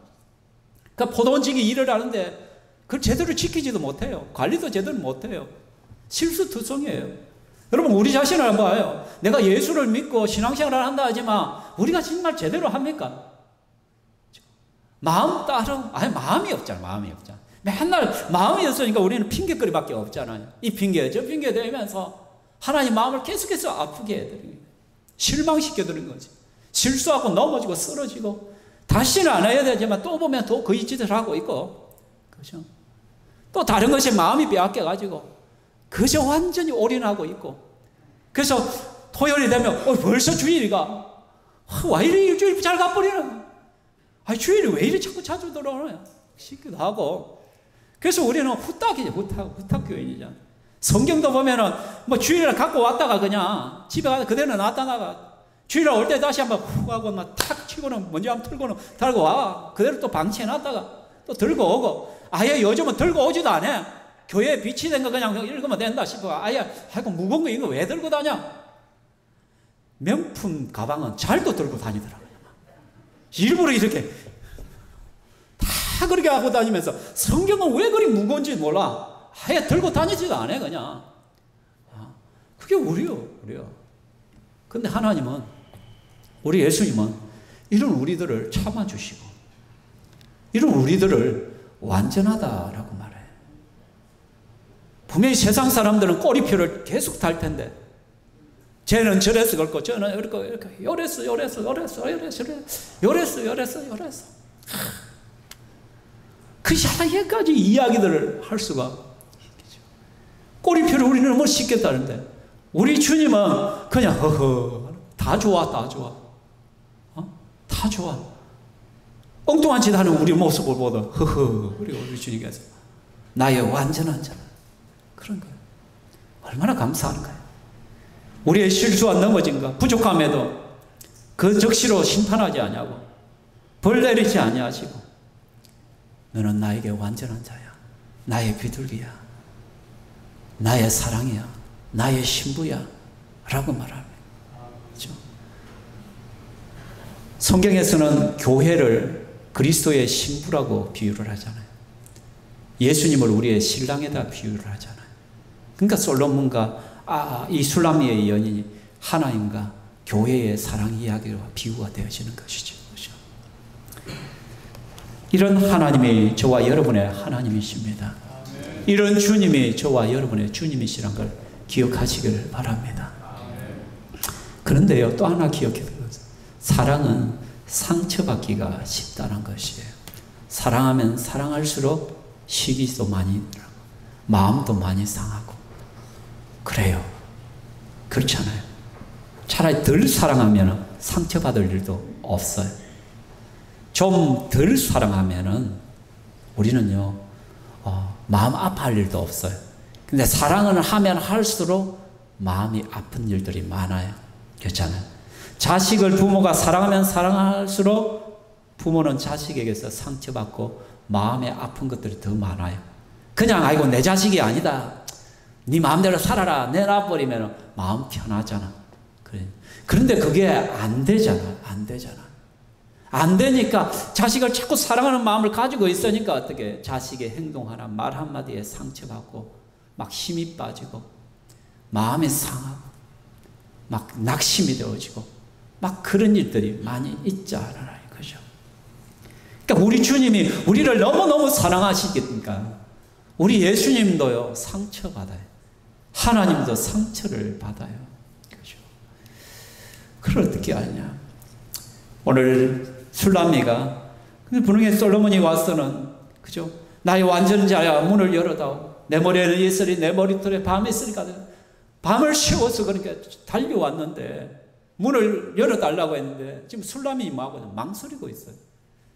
그러니까 포도원직이 일을 하는데 그걸 제대로 지키지도 못해요. 관리도 제대로 못해요. 실수투성이에요. 여러분, 우리 자신을 한번 봐요. 내가 예수를 믿고 신앙생활을 한다 하지만 우리가 정말 제대로 합니까? 마음 따로, 아니, 마음이 없잖아. 마음이 없잖아. 맨날 마음이 없으니까 우리는 핑계거리밖에 없잖아요. 이 핑계, 저 핑계 대면서 하나님 마음을 계속해서 아프게 해드리는 거예요. 실망시켜드리는 거지. 실수하고 넘어지고 쓰러지고 다시는 안 해야 되지만 또 보면 또 그 짓을 하고 있고, 그죠? 또 다른 것에 마음이 빼앗겨가지고 그저 완전히 올인하고 있고. 그래서 토요일이 되면 벌써 주일이가 왜 이리 일주일 잘 가버리나. 아니, 주일이 왜 이리 자꾸 자주 들어오나 싶기도 하고. 그래서 우리는 후딱이지, 후딱 교인이잖아. 성경도 보면은 뭐 주일을 갖고 왔다가 그냥 집에 가서 그대로 놨다가 주일날 올 때 다시 한번 훅 하고 막 탁 치고는 먼저 한번 틀고는 달고 와. 그대로 또 방치해 놨다가 또 들고 오고. 아예 요즘은 들고 오지도 않아. 교회에 비치된 거 그냥 읽으면 된다 싶어. 아예, 아이고, 무거운 거 이거 왜 들고 다녀? 명품 가방은 잘도 들고 다니더라고요. 일부러 이렇게 다 그렇게 하고 다니면서 성경은 왜 그리 무거운지 몰라. 아예 들고 다니지도 않아, 그냥. 그게 우리요. 근데 하나님은, 우리 예수님은 이런 우리들을 참아주시고, 이런 우리들을 완전하다라고 말해요. 분명히 세상 사람들은 꼬리표를 계속 달 텐데, 쟤는 저래서 그렇고, 저는 이렇게, 요랬어. 그 하나까지 이야기들을 할 수가 있겠죠. 꼬리표를 우리는 너무 쉽게 따는데, 우리 주님은 그냥, 다 좋아. 다 좋아. 엉뚱한 짓 하는 우리 모습을 보다, 그리고 우리 주님께서 나의 완전한 자라. 그런 거예요. 얼마나 감사한가요? 우리의 실수와 넘어짐과 부족함에도 그 적시로 심판하지 아니하고 벌 내리지 아니하시고, 너는 나에게 완전한 자야. 나의 비둘기야. 나의 사랑이야. 나의 신부야. 라고 말합니다. 그렇죠? 성경에서는 교회를 그리스도의 신부라고 비유를 하잖아요. 예수님을 우리의 신랑에다 비유를 하잖아요. 그러니까 솔로몬과 이 술람미의 연인이 하나님과 교회의 사랑 이야기로 비유가 되어지는 것이죠. 그렇죠? 이런 하나님이 저와 여러분의 하나님이십니다. 이런 주님이 저와 여러분의 주님이시란 걸 기억하시길 바랍니다. 그런데요, 또 하나 기억해야 돼요. 사랑은 상처받기가 쉽다는 것이에요. 사랑하면 사랑할수록 시기도 많이 들고 마음도 많이 상하고 그래요. 그렇잖아요. 차라리 덜 사랑하면 상처받을 일도 없어요. 좀 덜 사랑하면은 우리는요, 마음 아파할 일도 없어요. 근데 사랑을 하면 할수록 마음이 아픈 일들이 많아요. 그렇잖아요. 자식을 부모가 사랑하면 사랑할수록 부모는 자식에게서 상처받고 마음에 아픈 것들이 더 많아요. 그냥 아이고 내 자식이 아니다, 네 마음대로 살아라 내놔버리면 마음 편하잖아. 그런데 그게 안 되잖아. 안 되니까 자식을 자꾸 사랑하는 마음을 가지고 있으니까 어떻게 자식의 행동 하나 말 한마디에 상처받고 막 힘이 빠지고 마음이 상하고 막 낙심이 되어지고 막 그런 일들이 많이 있잖아요. 그죠? 그러니까 우리 주님이 우리를 너무너무 사랑하시니까 우리 예수님도요 상처받아요. 하나님도 상처를 받아요. 그죠? 그걸 어떻게 하냐? 오늘 술람미가 분명히 솔로몬이 와서는 그죠? 나의 완전자야 문을 열어다오. 내 머리에는 이슬이 내 머리털에 밤이 있으니까 밤을 쉬어서 그러니까 달려왔는데 문을 열어달라고 했는데 지금 술람이 뭐하고 망설이고 있어요.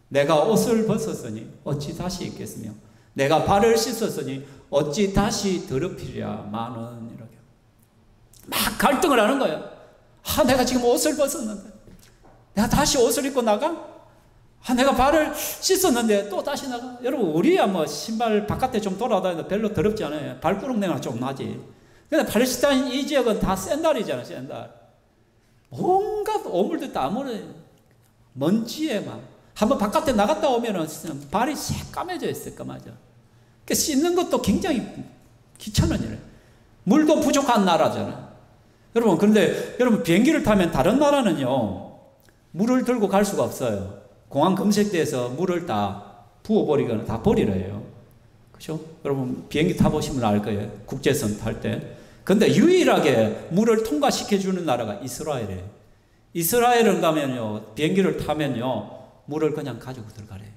내가 옷을 벗었으니 어찌 다시 입겠으며 내가 발을 씻었으니 어찌 다시 더럽히랴 마는 이렇게 막 갈등을 하는 거예요. 내가 지금 옷을 벗었는데 내가 다시 옷을 입고 나가? 내가 발을 씻었는데 또 다시 나가? 여러분 우리야 뭐 신발 바깥에 좀 돌아다니는데 별로 더럽지 않아요. 발구름 내가 좀 나지. 근데 팔레스타인 이 지역은 다 샌달이잖아요. 샌달. 온갖 오물들 다 아무래 먼지에 막 한번 바깥에 나갔다 오면은 발이 새까매져 있어요. 까매져. 그러니까 씻는 것도 굉장히 귀찮은 일이에요. 물도 부족한 나라잖아요. 여러분 그런데 여러분 비행기를 타면 다른 나라는요 물을 들고 갈 수가 없어요. 공항 검색대에서 물을 다 부어버리거나 다 버리래요. 그죠? 여러분 비행기 타보시면 알 거예요. 국제선 탈 때. 근데 유일하게 물을 통과시켜주는 나라가 이스라엘이에요. 이스라엘은 가면요 비행기를 타면요 물을 그냥 가지고 들어가래요.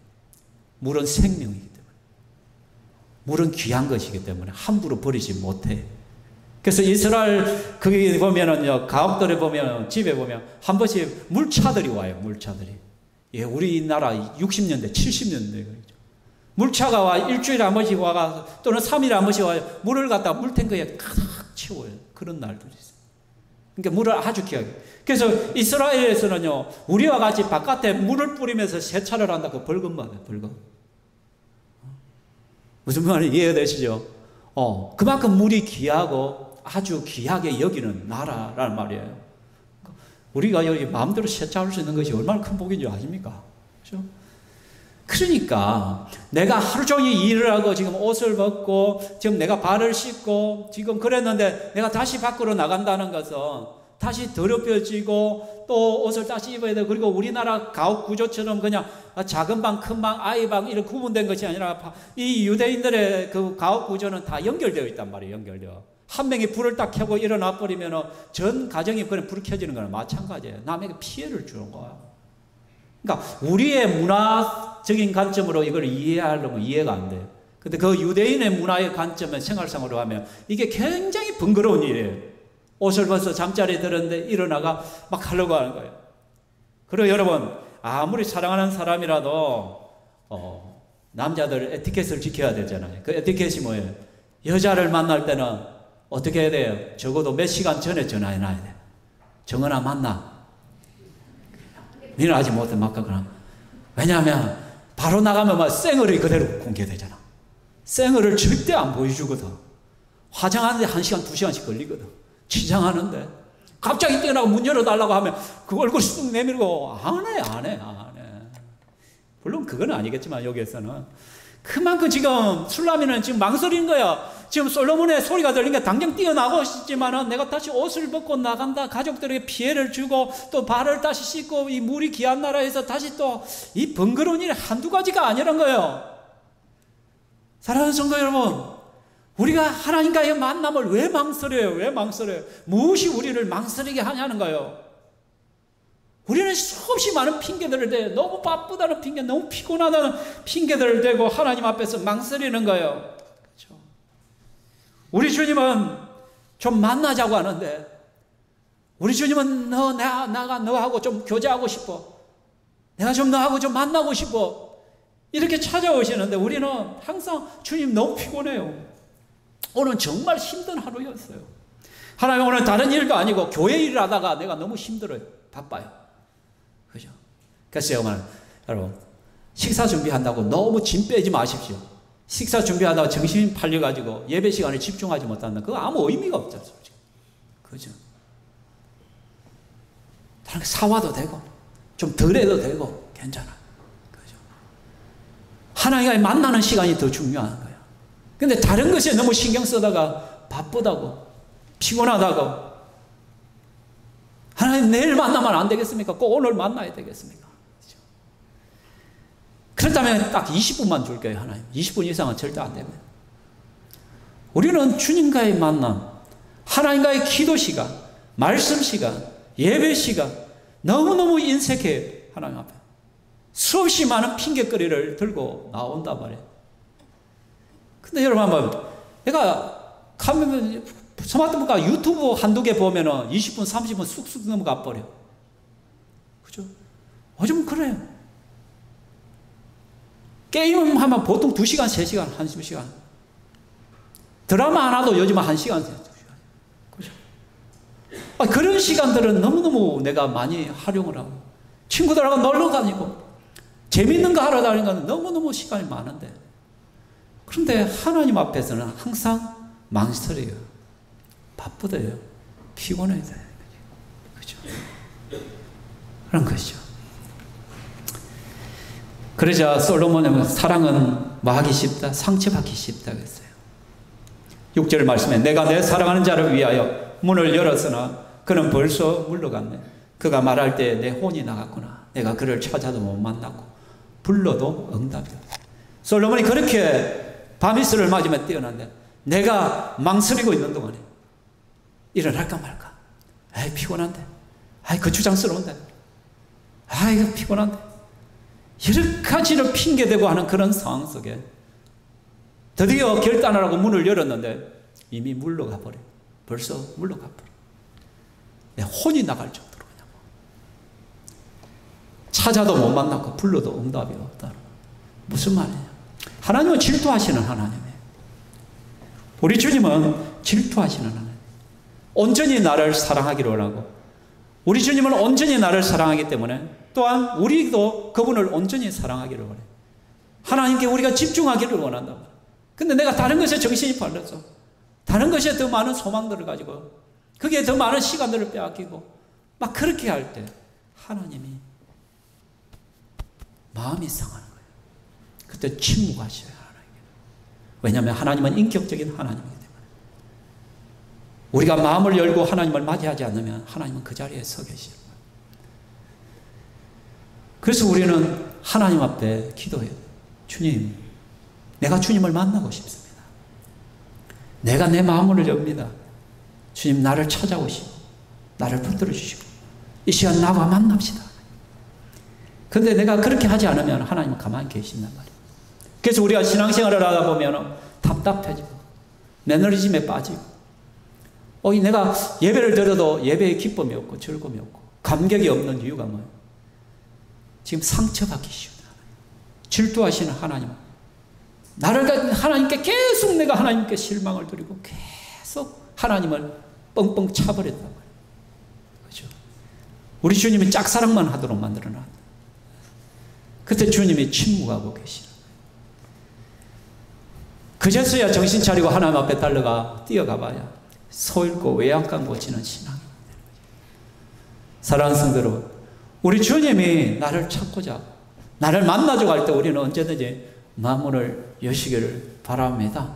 물은 생명이기 때문에. 물은 귀한 것이기 때문에 함부로 버리지 못해. 그래서 이스라엘 거기 보면은요 가옥들에 보면 집에 보면 한 번씩 물차들이 와요. 물차들이. 예, 우리나라 60년대 70년대 물차가 와 일주일에 한 번씩 와가 또는 3일에 한 번씩 와요. 물을 갖다 물탱크에 가득 채워요. 그런 날들이 있어요. 그러니까 물을 아주 귀하게. 그래서 이스라엘에서는요 우리와 같이 바깥에 물을 뿌리면서 세차를 한다고 벌금 받아요. 벌금. 무슨 말인지 이해되시죠? 그만큼 물이 귀하고 아주 귀하게 여기는 나라라는 말이에요. 우리가 여기 마음대로 세차할 수 있는 것이 얼마나 큰 복인지 아십니까? 그렇죠? 그러니까 내가 하루 종일 일을 하고 지금 옷을 벗고 지금 내가 발을 씻고 지금 그랬는데 내가 다시 밖으로 나간다는 것은 다시 더럽혀지고 또 옷을 다시 입어야 돼. 그리고 우리나라 가옥 구조처럼 그냥 작은 방, 큰 방, 아이 방 이렇게 구분된 것이 아니라 이 유대인들의 그 가옥 구조는 다 연결되어 있단 말이에요. 연결되어. 한 명이 불을 딱 켜고 일어나 버리면 전 가정이 그냥 불이 켜지는 거랑 마찬가지예요. 남에게 피해를 주는 거야. 그러니까 우리의 문화적인 관점으로 이걸 이해하려면 이해가 안 돼요. 근데 그 유대인의 문화의 관점에 생활상으로 하면 이게 굉장히 번거로운 일이에요. 옷을 벗어 잠자리에 들었는데 일어나가 막 하려고 하는 거예요. 그리고 여러분 아무리 사랑하는 사람이라도 남자들 에티켓을 지켜야 되잖아요. 그 에티켓이 뭐예요? 여자를 만날 때는 어떻게 해야 돼요? 적어도 몇 시간 전에 전화해놔야 돼. 정은아 만나. 니는 아직 못해 막가거나. 왜냐하면 바로 나가면 막 쌩얼이 그대로 공개되잖아. 쌩얼을 절대 안 보여주거든. 화장하는데 1시간 2시간씩 걸리거든. 치장하는데 갑자기 뛰어나고 문 열어달라고 하면 그 얼굴 쑥 내밀고 안 해. 물론 그건 아니겠지만 여기에서는 그만큼 지금 술라미는 지금 망설이는 거야. 지금 솔로몬의 소리가 들리니까 당장 뛰어나고 싶지만은 내가 다시 옷을 벗고 나간다. 가족들에게 피해를 주고 또 발을 다시 씻고 이 물이 귀한 나라에서 다시 또 이 번거로운 일이 한두 가지가 아니란 거예요. 사랑하는 성도 여러분, 우리가 하나님과의 만남을 왜 망설여요? 무엇이 우리를 망설이게 하냐는 거예요. 우리는 수없이 많은 핑계들을 대요. 너무 바쁘다는 핑계, 너무 피곤하다는 핑계들을 대고 하나님 앞에서 망설이는 거예요. 그렇죠? 우리 주님은 좀 만나자고 하는데 우리 주님은 나가 너하고 좀 교제하고 싶어. 내가 좀 너하고 좀 만나고 싶어. 이렇게 찾아오시는데 우리는 항상 주님 너무 피곤해요. 오늘 정말 힘든 하루였어요. 하나님 오늘 다른 일도 아니고 교회 일을 하다가 내가 너무 힘들어요. 바빠요. 그죠? 그래서 여러분, 식사 준비한다고 너무 짐 빼지 마십시오. 식사 준비하다가 정신이 팔려가지고 예배 시간에 집중하지 못한다. 그거 아무 의미가 없죠. 솔직히. 그죠? 다른 사와도 되고, 좀 덜 해도 되고, 괜찮아. 그죠? 하나님과 만나는 시간이 더 중요한 거예요. 근데 다른 것에 너무 신경 쓰다가 바쁘다고, 피곤하다고, 하나님 내일 만나면 안 되겠습니까? 꼭 오늘 만나야 되겠습니까? 그렇죠? 그렇다면 딱 20분만 줄게요, 하나님. 20분 이상은 절대 안 됩니다. 우리는 주님과의 만남, 하나님과의 기도 시간, 말씀 시간, 예배 시간, 너무너무 인색해요, 하나님 앞에. 수없이 많은 핑계거리를 들고 나온단 말이에요. 근데 여러분 한번, 내가 가면 스마트폰과 유튜브 한두 개 보면은 20분, 30분 쑥쑥 넘어가 버려. 그죠? 요즘은 그래요. 게임 하면 보통 2시간, 3시간, 1시간. 드라마 하나도 요즘은 1시간, 2시간. 그죠? 그런 시간들은 너무너무 내가 많이 활용을 하고, 친구들하고 놀러 다니고, 재밌는 거 하러 다니는 건 너무너무 시간이 많은데, 그런데 하나님 앞에서는 항상 망설여요. 바쁘대요. 피곤해야 돼요. 그죠? 그런 것이죠. 그러자 솔로몬은 사랑은 뭐 하기 쉽다? 상처받기 쉽다 그랬어요. 6절 말씀에 내가 내 사랑하는 자를 위하여 문을 열었으나 그는 벌써 물러갔네. 그가 말할 때 내 혼이 나갔구나. 내가 그를 찾아도 못 만났고 불러도 응답이 없다. 솔로몬이 그렇게 밤이슬을 맞으며 뛰어났는데 내가 망설이고 있는 동안에 일어날까 말까. 아이 피곤한데. 아이 거추장스러운데. 아이 이거 피곤한데. 여러 가지를 핑계대고 하는 그런 상황 속에 드디어 결단을 하고 문을 열었는데 이미 물러가 버려. 벌써 물러가 버려. 내 혼이 나갈 정도로 그냥 찾아도 못 만났고 불러도 응답이 없다. 무슨 말이냐? 하나님은 질투하시는 하나님이에요. 우리 주님은 질투하시는 하나님. 온전히 나를 사랑하기를 원하고 우리 주님은 온전히 나를 사랑하기 때문에 또한 우리도 그분을 온전히 사랑하기를 원해요. 하나님께 우리가 집중하기를 원한다. 근데 내가 다른 것에 정신이 팔렸어. 다른 것에 더 많은 소망들을 가지고 거기에 더 많은 시간들을 빼앗기고 막 그렇게 할 때 하나님이 마음이 상하는 거예요. 그때 침묵하셔요. 하나님께. 왜냐하면 하나님은 인격적인 하나님이기 때문에 우리가 마음을 열고 하나님을 맞이하지 않으면 하나님은 그 자리에 서 계시는 거예요. 그래서 우리는 하나님 앞에 기도해요. 주님, 내가 주님을 만나고 싶습니다. 내가 내 마음을 엽니다. 주님 나를 찾아오시고 나를 붙들어 주시고 이 시간 나와 만납시다. 그런데 내가 그렇게 하지 않으면 하나님은 가만히 계신단 말이에요. 그래서 우리가 신앙생활을 하다 보면 답답해지고 매너리즘에 빠지고 내가 예배를 드려도 예배에 기쁨이 없고 즐거움이 없고 감격이 없는 이유가 뭐예요? 지금 상처받기 쉬운 하나님, 질투하시는 하나님, 나를 하나님께 계속 내가 하나님께 실망을 드리고 계속 하나님을 뻥뻥 차버렸단 말이에요. 그렇죠? 우리 주님이 짝사랑만 하도록 만들어놨다. 그때 주님이 침묵하고 계시는 거예요. 그제서야 정신 차리고 하나님 앞에 달려가 뛰어가 봐야 소잃고 외양간 고치는 신앙이 되는 거죠. 사랑하는 성도 여러분, 우리 주님이 나를 찾고자 나를 만나줘 갈 때 우리는 언제든지 마음을 여시기를 바랍니다.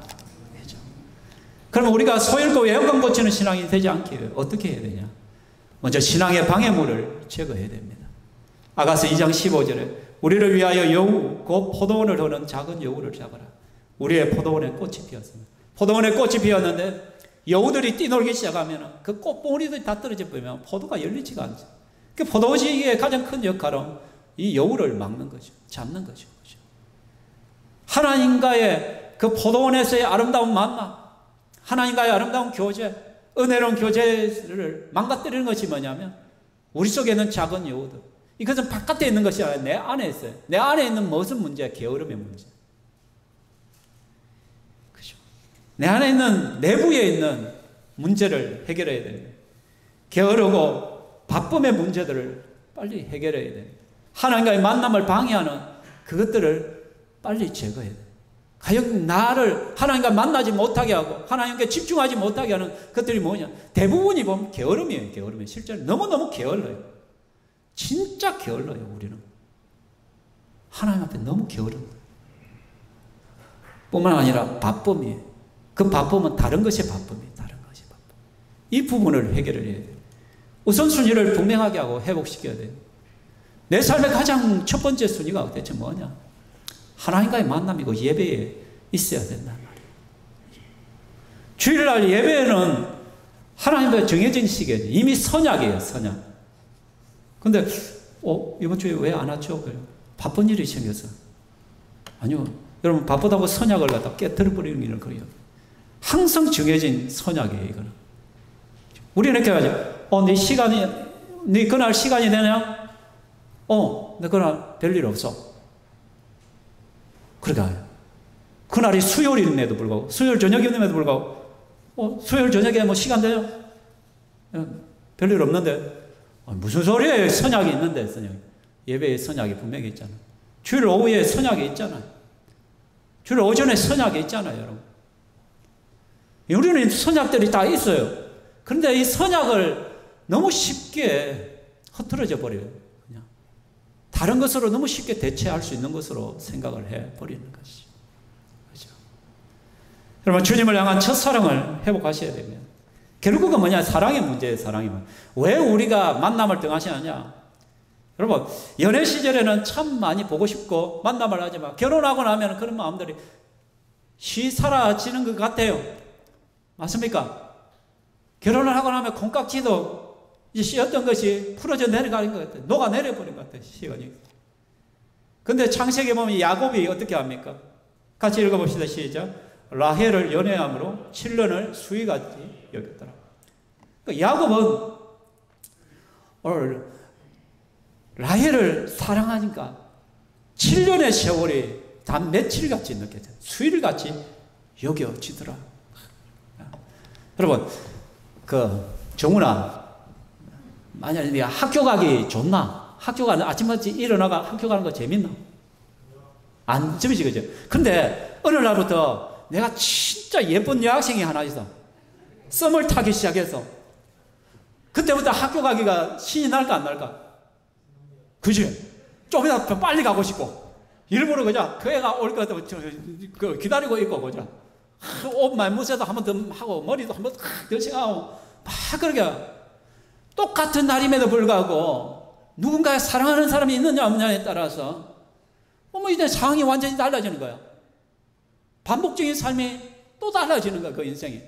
그렇죠? 그러면 우리가 소잃고 외양간 고치는 신앙이 되지 않게 어떻게 해야 되냐? 먼저 신앙의 방해물을 제거해야 됩니다. 아가서 2장 15절에 우리를 위하여 여우 곧 포도원을 흐는 작은 여우를 잡아라. 우리의 포도원에 꽃이 피었습니다. 포도원에 꽃이 피었는데 여우들이 뛰놀기 시작하면 그 꽃봉오리들이 다 떨어져 버리면 포도가 열리지가 않죠. 그 포도지의 가장 큰 역할은 이 여우를 막는 거죠. 잡는 거죠. 하나님과의 그 포도원에서의 아름다운 만남, 하나님과의 아름다운 교제, 은혜로운 교제를 망가뜨리는 것이 뭐냐면 우리 속에 있는 작은 여우들. 이것은 바깥에 있는 것이 아니라 내 안에 있어요. 내 안에 있는 무슨 문제야? 게으름의 문제. 그죠? 내 안에 있는 내부에 있는 문제를 해결해야 됩니다. 게으르고 바쁨의 문제들을 빨리 해결해야 됩니다. 하나님과의 만남을 방해하는 그것들을 빨리 제거해야 돼요. 가령 나를 하나님과 만나지 못하게 하고 하나님께 집중하지 못하게 하는 것들이 뭐냐? 대부분이 보면 게으름이에요. 게으름이 실제로 너무너무 게을러요. 진짜 게을러요. 우리는 하나님 앞에 너무 게으릅니다. 뿐만 아니라 바쁨이에요. 그 바쁨은 다른 것의 바쁨이에요. 다른 것의 바쁨. 이 부분을 해결을 해야 돼요. 우선순위를 분명하게 하고 회복시켜야 돼요. 내 삶의 가장 첫 번째 순위가 대체 뭐냐? 하나님과의 만남이고 예배에 있어야 된단 말이에요. 주일날 예배는 하나님과 정해진 시기에 이미 선약이에요. 선약. 근데 이번 주에 왜 안 왔죠? 바쁜 일이 생겨서. 아니요. 여러분 바쁘다고 선약을 갖다 깨뜨려버리는 일은 그래요. 항상 정해진 선약이에요. 이거는. 우리는 이렇게 하죠. 네 그날 시간이 되냐? 내 그날 별일 없어. 그러니까 그날이 수요일임에도 불구하고 수요일 저녁임에도 불구하고 수요일 저녁에 뭐 시간 돼요? 별일 없는데 무슨 소리예요? 선약이 있는데 선약. 예배에 선약이 분명히 있잖아. 주일 오후에 선약이 있잖아. 주일 오전에 선약이 있잖아요, 여러분. 우리는 선약들이 다 있어요. 그런데 이 선약을 너무 쉽게 흐트러져 버려요. 그냥 다른 것으로 너무 쉽게 대체할 수 있는 것으로 생각을 해버리는 것이죠. 그렇죠? 여러분, 주님을 향한 첫사랑을 회복하셔야 됩니다. 결국은 뭐냐? 사랑의 문제예요, 사랑의 문제. 왜 우리가 만남을 등하시느냐? 여러분, 연애 시절에는 참 많이 보고 싶고 만남을 하지만 결혼하고 나면 그런 마음들이 사라지는 것 같아요. 맞습니까? 결혼을 하고 나면 콩깍지도 이제 씌었던 것이 풀어져 내려가는 것 같아요. 녹아내려버린 것 같아요, 시간이. 근데 창세기에 보면 야곱이 어떻게 합니까? 같이 읽어봅시다. 시작. 라헬을 연애함으로 7년을 수위같이 여겼더라. 그러니까 야곱은 라헬을 사랑하니까 7년의 세월이 단 며칠같이 느껴져요. 수일같이 여겨지더라. 여러분, 정훈아, 만약에 네가 학교 가기 좋나? 학교 가는 아침같이 일어나가 학교 가는 거 재밌나? 안 재미지, 그죠? 근데 어느 날부터 내가 진짜 예쁜 여학생이 하나 있어. 썸을 타기 시작해서 그때부터 학교 가기가 신이 날까 안 날까? 그지? 좀이라도 빨리 가고 싶고 일부러 그냥 그 애가 올 것 같으면 기다리고 있고 그죠? 옷 말무새도 한 번 더 하고 머리도 한 번 더 생각하고 막 그렇게 똑같은 날임에도 불구하고 누군가의 사랑하는 사람이 있느냐 없느냐에 따라서 이제 상황이 완전히 달라지는 거야. 반복적인 삶이 또 달라지는 거야, 그 인생이.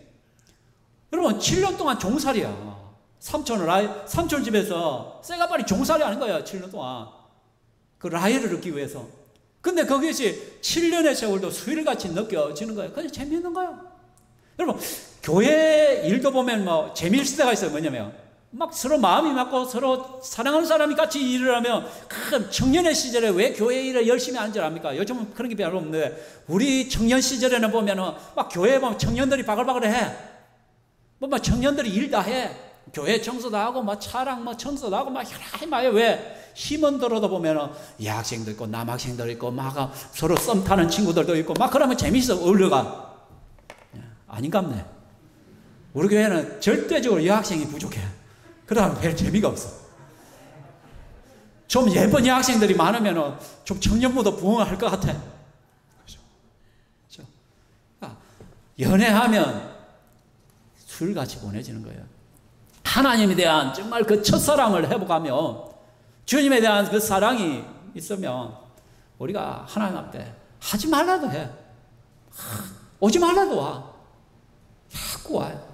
여러분, 7년 동안 종살이야. 삼촌 집에서 쇠가발이 종살이 하는 거야, 7년 동안. 그 라헬을 얻기 위해서. 근데 그것이 7년의 세월도 수일같이 느껴지는 거예요. 그게 재미있는 거예요. 여러분, 교회 일도 보면 재미있을 때가 있어요. 뭐냐면, 막 서로 마음이 맞고 서로 사랑하는 사람이 같이 일을 하면, 청년의 시절에 왜 교회 일에 열심히 하는 줄 압니까? 요즘은 그런 게 별로 없는데, 우리 청년 시절에는 보면은, 막 교회에 보면 청년들이 바글바글 해. 막 청년들이 일 다 해. 교회 청소도 하고, 차랑 청소도 하고, 여러 가지 왜? 힘은 들어도 보면은, 여학생도 있고, 남학생도 있고, 서로 썸 타는 친구들도 있고, 그러면 재밌어, 어울려가. 아닌갑네. 우리 교회는 절대적으로 여학생이 부족해. 그러면 별 재미가 없어. 좀 예쁜 여학생들이 많으면은, 좀 청년부도 부흥할 것 같아. 그렇죠? 연애하면, 술같이 보내지는 거예요. 하나님에 대한 정말 그 첫사랑을 회복하며 주님에 대한 그 사랑이 있으면 우리가 하나님 앞에 하지 말라도 해. 오지 말라도 와. 자꾸 와요.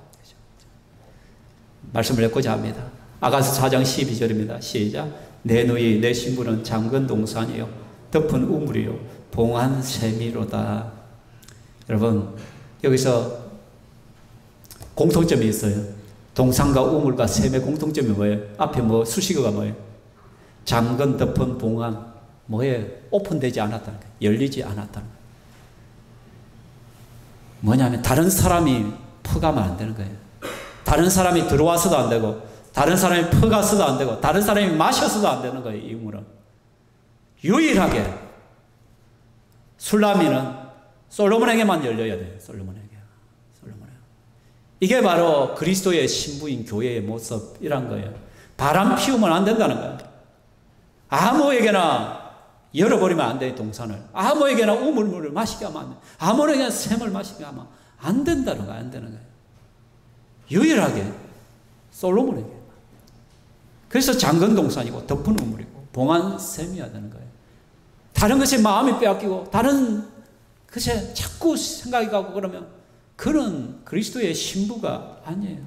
말씀을 맺고자 합니다. 아가서 4장 12절입니다. 시작. 내 누이 내 신부는 잠근 동산이요 덮은 우물이요 봉한 샘이로다. 여러분, 여기서 공통점이 있어요. 동산과 우물과 샘의 공통점이 뭐예요? 앞에 수식어가 뭐예요? 잠근, 덮은, 봉한, 뭐예요? 오픈되지 않았다는 거예요. 열리지 않았다는 거예요. 뭐냐면 다른 사람이 퍼가면 안 되는 거예요. 다른 사람이 들어와서도 안 되고, 다른 사람이 퍼가서도 안 되고, 다른 사람이 마셔서도 안 되는 거예요. 이 우물은 유일하게 술라미는 솔로몬에게만 열려야 돼요. 솔로몬에게. 이게 바로 그리스도의 신부인 교회의 모습이란 거예요. 바람 피우면 안 된다는 거예요. 아무에게나 열어버리면 안 돼요. 동산을. 아무에게나 우물물을 마시게 하면 안 돼요. 아무에게나 샘을 마시게 하면 안 된다는 거예요. 안 되는 거예요. 유일하게 솔로몬에게. 그래서 잠근 동산이고 덮은 우물이고 봉한 샘이어야 되는 거예요. 다른 것에 마음이 빼앗기고 다른 것에 자꾸 생각이 가고 그러면 그는 그리스도의 신부가 아니에요.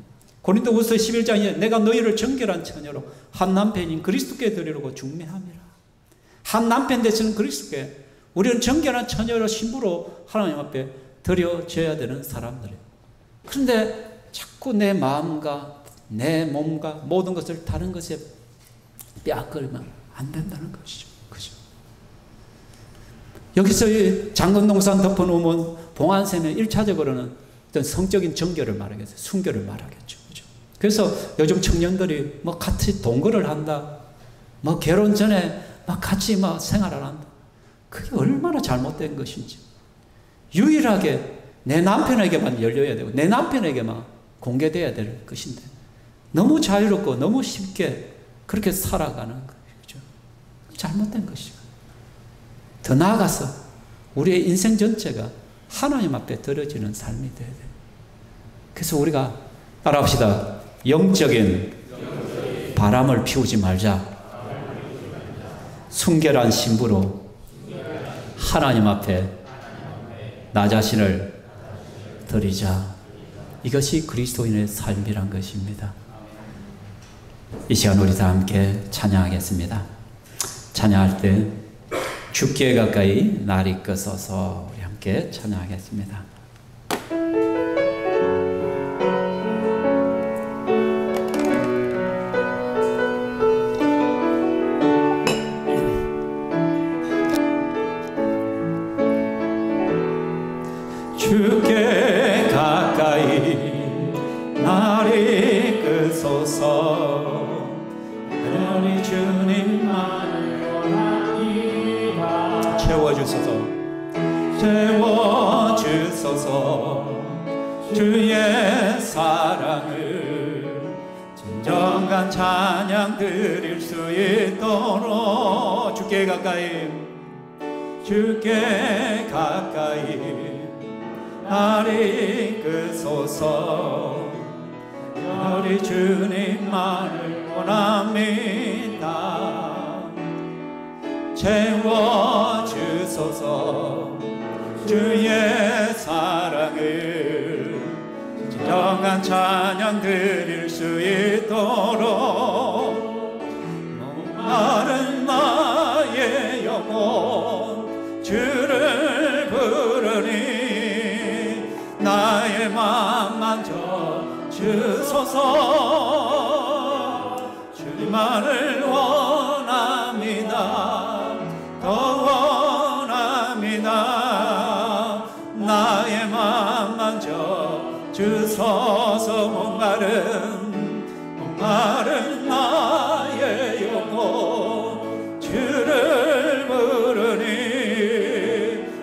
고린도후서 11장에 내가 너희를 정결한 처녀로 한 남편인 그리스도께 드리려고 중매함이라. 한 남편 되시는 그리스도께 우리는 정결한 처녀로 신부로 하나님 앞에 드려져야 되는 사람들이에요. 그런데 자꾸 내 마음과 내 몸과 모든 것을 다른 것에 빼앗기면 안 된다는 것이죠. 그죠? 여기서 이 잠금동산 덮은 우문 봉안샘의 1차적으로는 어떤 성적인 정결을 말하겠어요. 순결을 말하겠죠. 그죠? 그래서 요즘 청년들이 뭐 같이 동거를 한다. 뭐 결혼 전에 막 같이 막 생활을 한다. 그게 얼마나 잘못된 것인지. 유일하게 내 남편에게만 열려야 되고 내 남편에게만 공개되어야 될 것인데 너무 자유롭고 너무 쉽게 그렇게 살아가는 거예요. 그죠? 잘못된 것이고. 더 나아가서 우리의 인생 전체가 하나님 앞에 드려지는 삶이 되어야 돼요. 그래서 우리가 따라합시다. 영적인 바람을 피우지 말자. 순결한 신부로 하나님 앞에 나 자신을 드리자. 이것이 그리스도인의 삶이란 것입니다. 이 시간 우리 다 함께 찬양하겠습니다. 찬양할 때 죽기에 가까이 날이 꺼서서 우리 함께 찬양하겠습니다. 죽게 가까이 날이 꺼서서 하나님 주님만을 원합니다. 채워주소서 채워주소서 주의 사랑을 진정한 찬양 드릴 수 있도록 주께 가까이 날이 끄소서 우리 주님만을 원합니다. 채워주소서 주의 사랑을 진정한 찬양 드릴 수 있도록 목마른 나의 영혼 주를 부르니 나의 맘 만져 주소서 주님만을 원합니다. 더 원합니다. 나의 맘 만져 주소서 목마른 나의 영혼 주를 부르니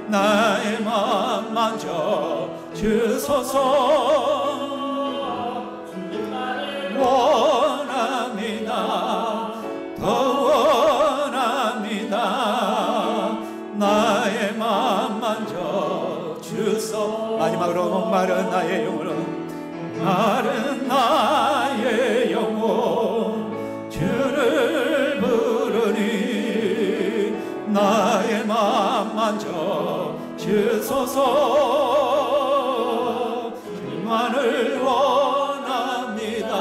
나의 맘 만져 주소서 주님만을 원합니다. 더 원합니다. 나의 맘 만져 주소. 마지막으로 목마른 나의 영혼은 마른 나의 영혼 주를 부르니 나의 맘 만져 주소서 주님만을 원합니다.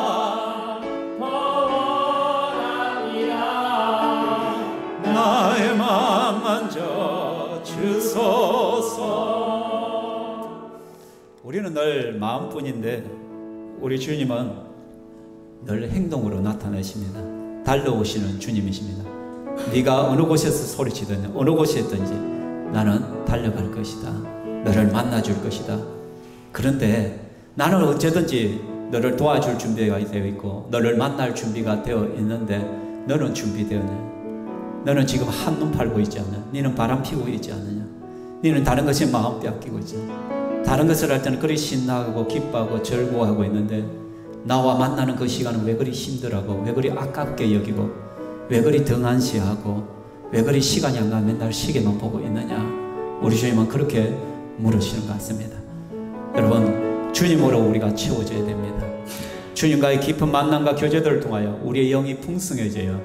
더 원합니다. 나의 맘 만져 주소서. 우리는 늘 마음뿐인데 우리 주님은 늘 행동으로 나타내십니다. 달려오시는 주님이십니다. 네가 어느 곳에서 소리치든 어느 곳에 있든지 나는 달려갈 것이다. 너를 만나줄 것이다. 그런데 나는 언제든지 너를 도와줄 준비가 되어 있고 너를 만날 준비가 되어 있는데 너는 준비되었냐? 너는 지금 한눈 팔고 있지 않느냐? 너는 바람 피고 있지 않느냐? 너는 다른 것에 마음 빼앗기고 있지 않느냐? 다른 것을 할 때는 그리 신나고 기뻐하고 즐거워하고 있는데 나와 만나는 그 시간은 왜 그리 힘들어하고 왜 그리 아깝게 여기고 왜 그리 등한시하고 왜 그리 시간이 안 가면 맨날 시계만 보고 있느냐? 우리 주님은 그렇게 물으시는 것 같습니다. 여러분, 주님으로 우리가 채워져야 됩니다. 주님과의 깊은 만남과 교제들을 통하여 우리의 영이 풍성해져요.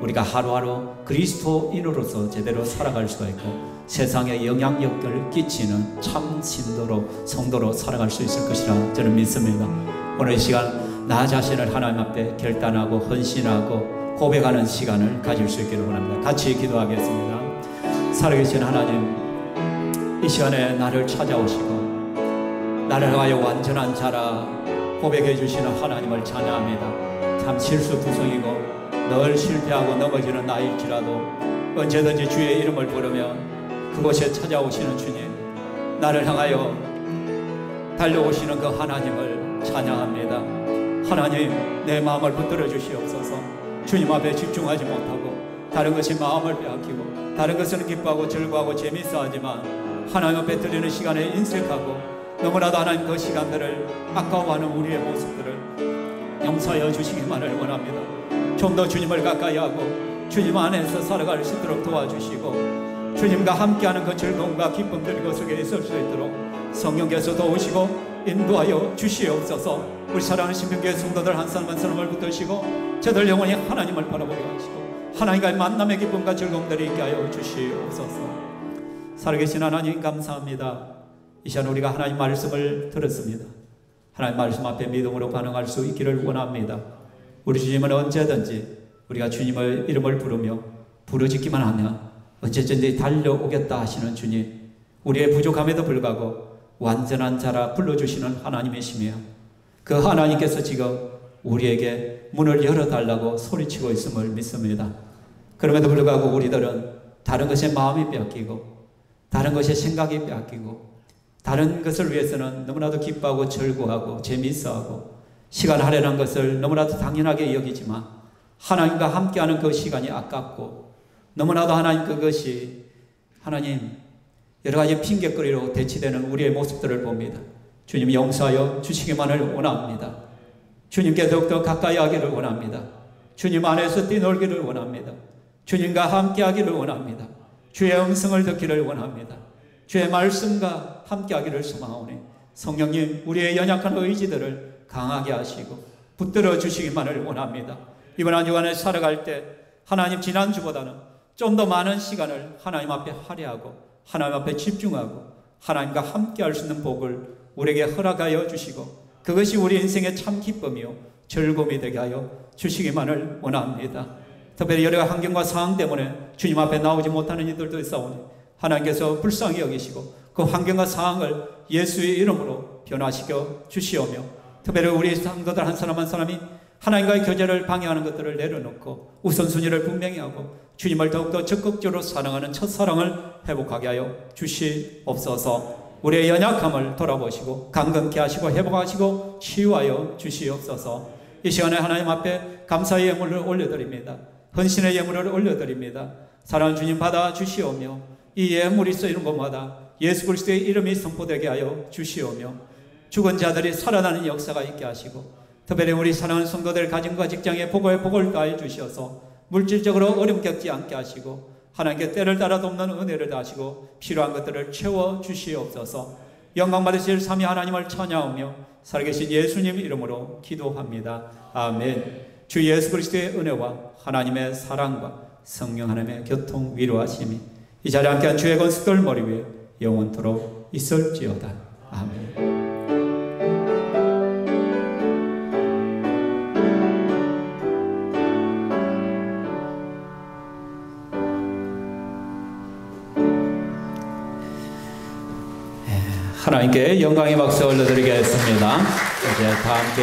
우리가 하루하루 그리스도인으로서 제대로 살아갈 수가 있고 세상에 영향력을 끼치는 참 신도로 성도로 살아갈 수 있을 것이라 저는 믿습니다. 오늘 이 시간 나 자신을 하나님 앞에 결단하고 헌신하고 고백하는 시간을 가질 수 있기를 원합니다. 같이 기도하겠습니다. 살아계신 하나님, 이 시간에 나를 찾아오시고 나를 향하여 완전한 자라 고백해 주시는 하나님을 찬양합니다. 참 실수투성이고 늘 실패하고 넘어지는 나일지라도 언제든지 주의 이름을 부르며 그곳에 찾아오시는 주님, 나를 향하여 달려오시는 그 하나님을 찬양합니다. 하나님, 내 마음을 붙들어 주시옵소서. 주님 앞에 집중하지 못하고 다른 것이 마음을 빼앗기고 다른 것은 기뻐하고 즐거워하고 재미있어 하지만 하나님 앞에 드리는 시간에 인색하고 너무나도 하나님 그 시간들을 아까워하는 우리의 모습들을 용서하여 주시기만을 원합니다. 좀 더 주님을 가까이 하고 주님 안에서 살아갈 수 있도록 도와주시고 주님과 함께하는 그 즐거움과 기쁨들이 그 속에 있을 수 있도록 성령께서 도우시고 인도하여 주시옵소서. 우리 사랑하는 신명교회 성도들 한 사람 한 사람을 붙드시고 저들 영원히 하나님을 바라보게 하시고 하나님과의 만남의 기쁨과 즐거움들이 있게 하여 주시옵소서. 살아계신 하나님 감사합니다. 이 시간 우리가 하나님 말씀을 들었습니다. 하나님 말씀 앞에 믿음으로 반응할 수 있기를 원합니다. 우리 주님은 언제든지 우리가 주님의 이름을 부르며 부르짖기만 하면 언제든지 달려오겠다 하시는 주님, 우리의 부족함에도 불구하고 완전한 자라 불러주시는 하나님이시며 그 하나님께서 지금 우리에게 문을 열어달라고 소리치고 있음을 믿습니다. 그럼에도 불구하고 우리들은 다른 것에 마음이 빼앗기고 다른 것에 생각이 빼앗기고 다른 것을 위해서는 너무나도 기뻐하고 즐거워하고 재미있어하고 시간 할애라는 것을 너무나도 당연하게 여기지만 하나님과 함께하는 그 시간이 아깝고 너무나도 하나님 그것이 하나님 여러 가지 핑계거리로 대치되는 우리의 모습들을 봅니다. 주님 용서하여 주시기만을 원합니다. 주님께 더욱더 가까이 하기를 원합니다. 주님 안에서 뛰놀기를 원합니다. 주님과 함께하기를 원합니다. 주의 음성을 듣기를 원합니다. 주의 말씀과 함께하기를 소망하오니 성령님 우리의 연약한 의지들을 강하게 하시고 붙들어 주시기만을 원합니다. 이번 한 주간에 살아갈 때 하나님 지난주보다는 좀 더 많은 시간을 하나님 앞에 할애하고 하나님 앞에 집중하고 하나님과 함께할 수 있는 복을 우리에게 허락하여 주시고 그것이 우리 인생의 참 기쁨이요 즐거움이 되게 하여 주시기만을 원합니다. 특별히 여러 환경과 상황 때문에 주님 앞에 나오지 못하는 이들도 있사오니 하나님께서 불쌍히 여기시고 그 환경과 상황을 예수의 이름으로 변화시켜 주시오며 특별히 우리 성도들 한 사람 한 사람이 하나님과의 교제를 방해하는 것들을 내려놓고 우선순위를 분명히 하고 주님을 더욱더 적극적으로 사랑하는 첫사랑을 회복하게 하여 주시옵소서. 우리의 연약함을 돌아보시고 강건케 하시고 회복하시고 치유하여 주시옵소서. 이 시간에 하나님 앞에 감사의 예물을 올려드립니다. 헌신의 예물을 올려드립니다. 사랑하는 주님 받아 주시오며 이 예물이 쓰이는 곳마다 예수 그리스도의 이름이 선포되게 하여 주시오며 죽은 자들이 살아나는 역사가 있게 하시고 특별히 우리 사랑하는 성도들 가정과 직장에 복을 더하여 주셔서 물질적으로 어려움 겪지 않게 하시고 하나님께 때를 따라 돕는 은혜를 다하시고 필요한 것들을 채워 주시옵소서. 영광 받으실 삼위 하나님을 찬양하며 살아계신 예수님 이름으로 기도합니다. 아멘. 주 예수 그리스도의 은혜와 하나님의 사랑과 성령 하나님의 교통 위로하심이 이 자리에 함께한 주의 건축들 머리 위에 영원토록 있을지어다. 아멘. 하나님께 영광의 박수 올려드리겠습니다. 이제 다 함께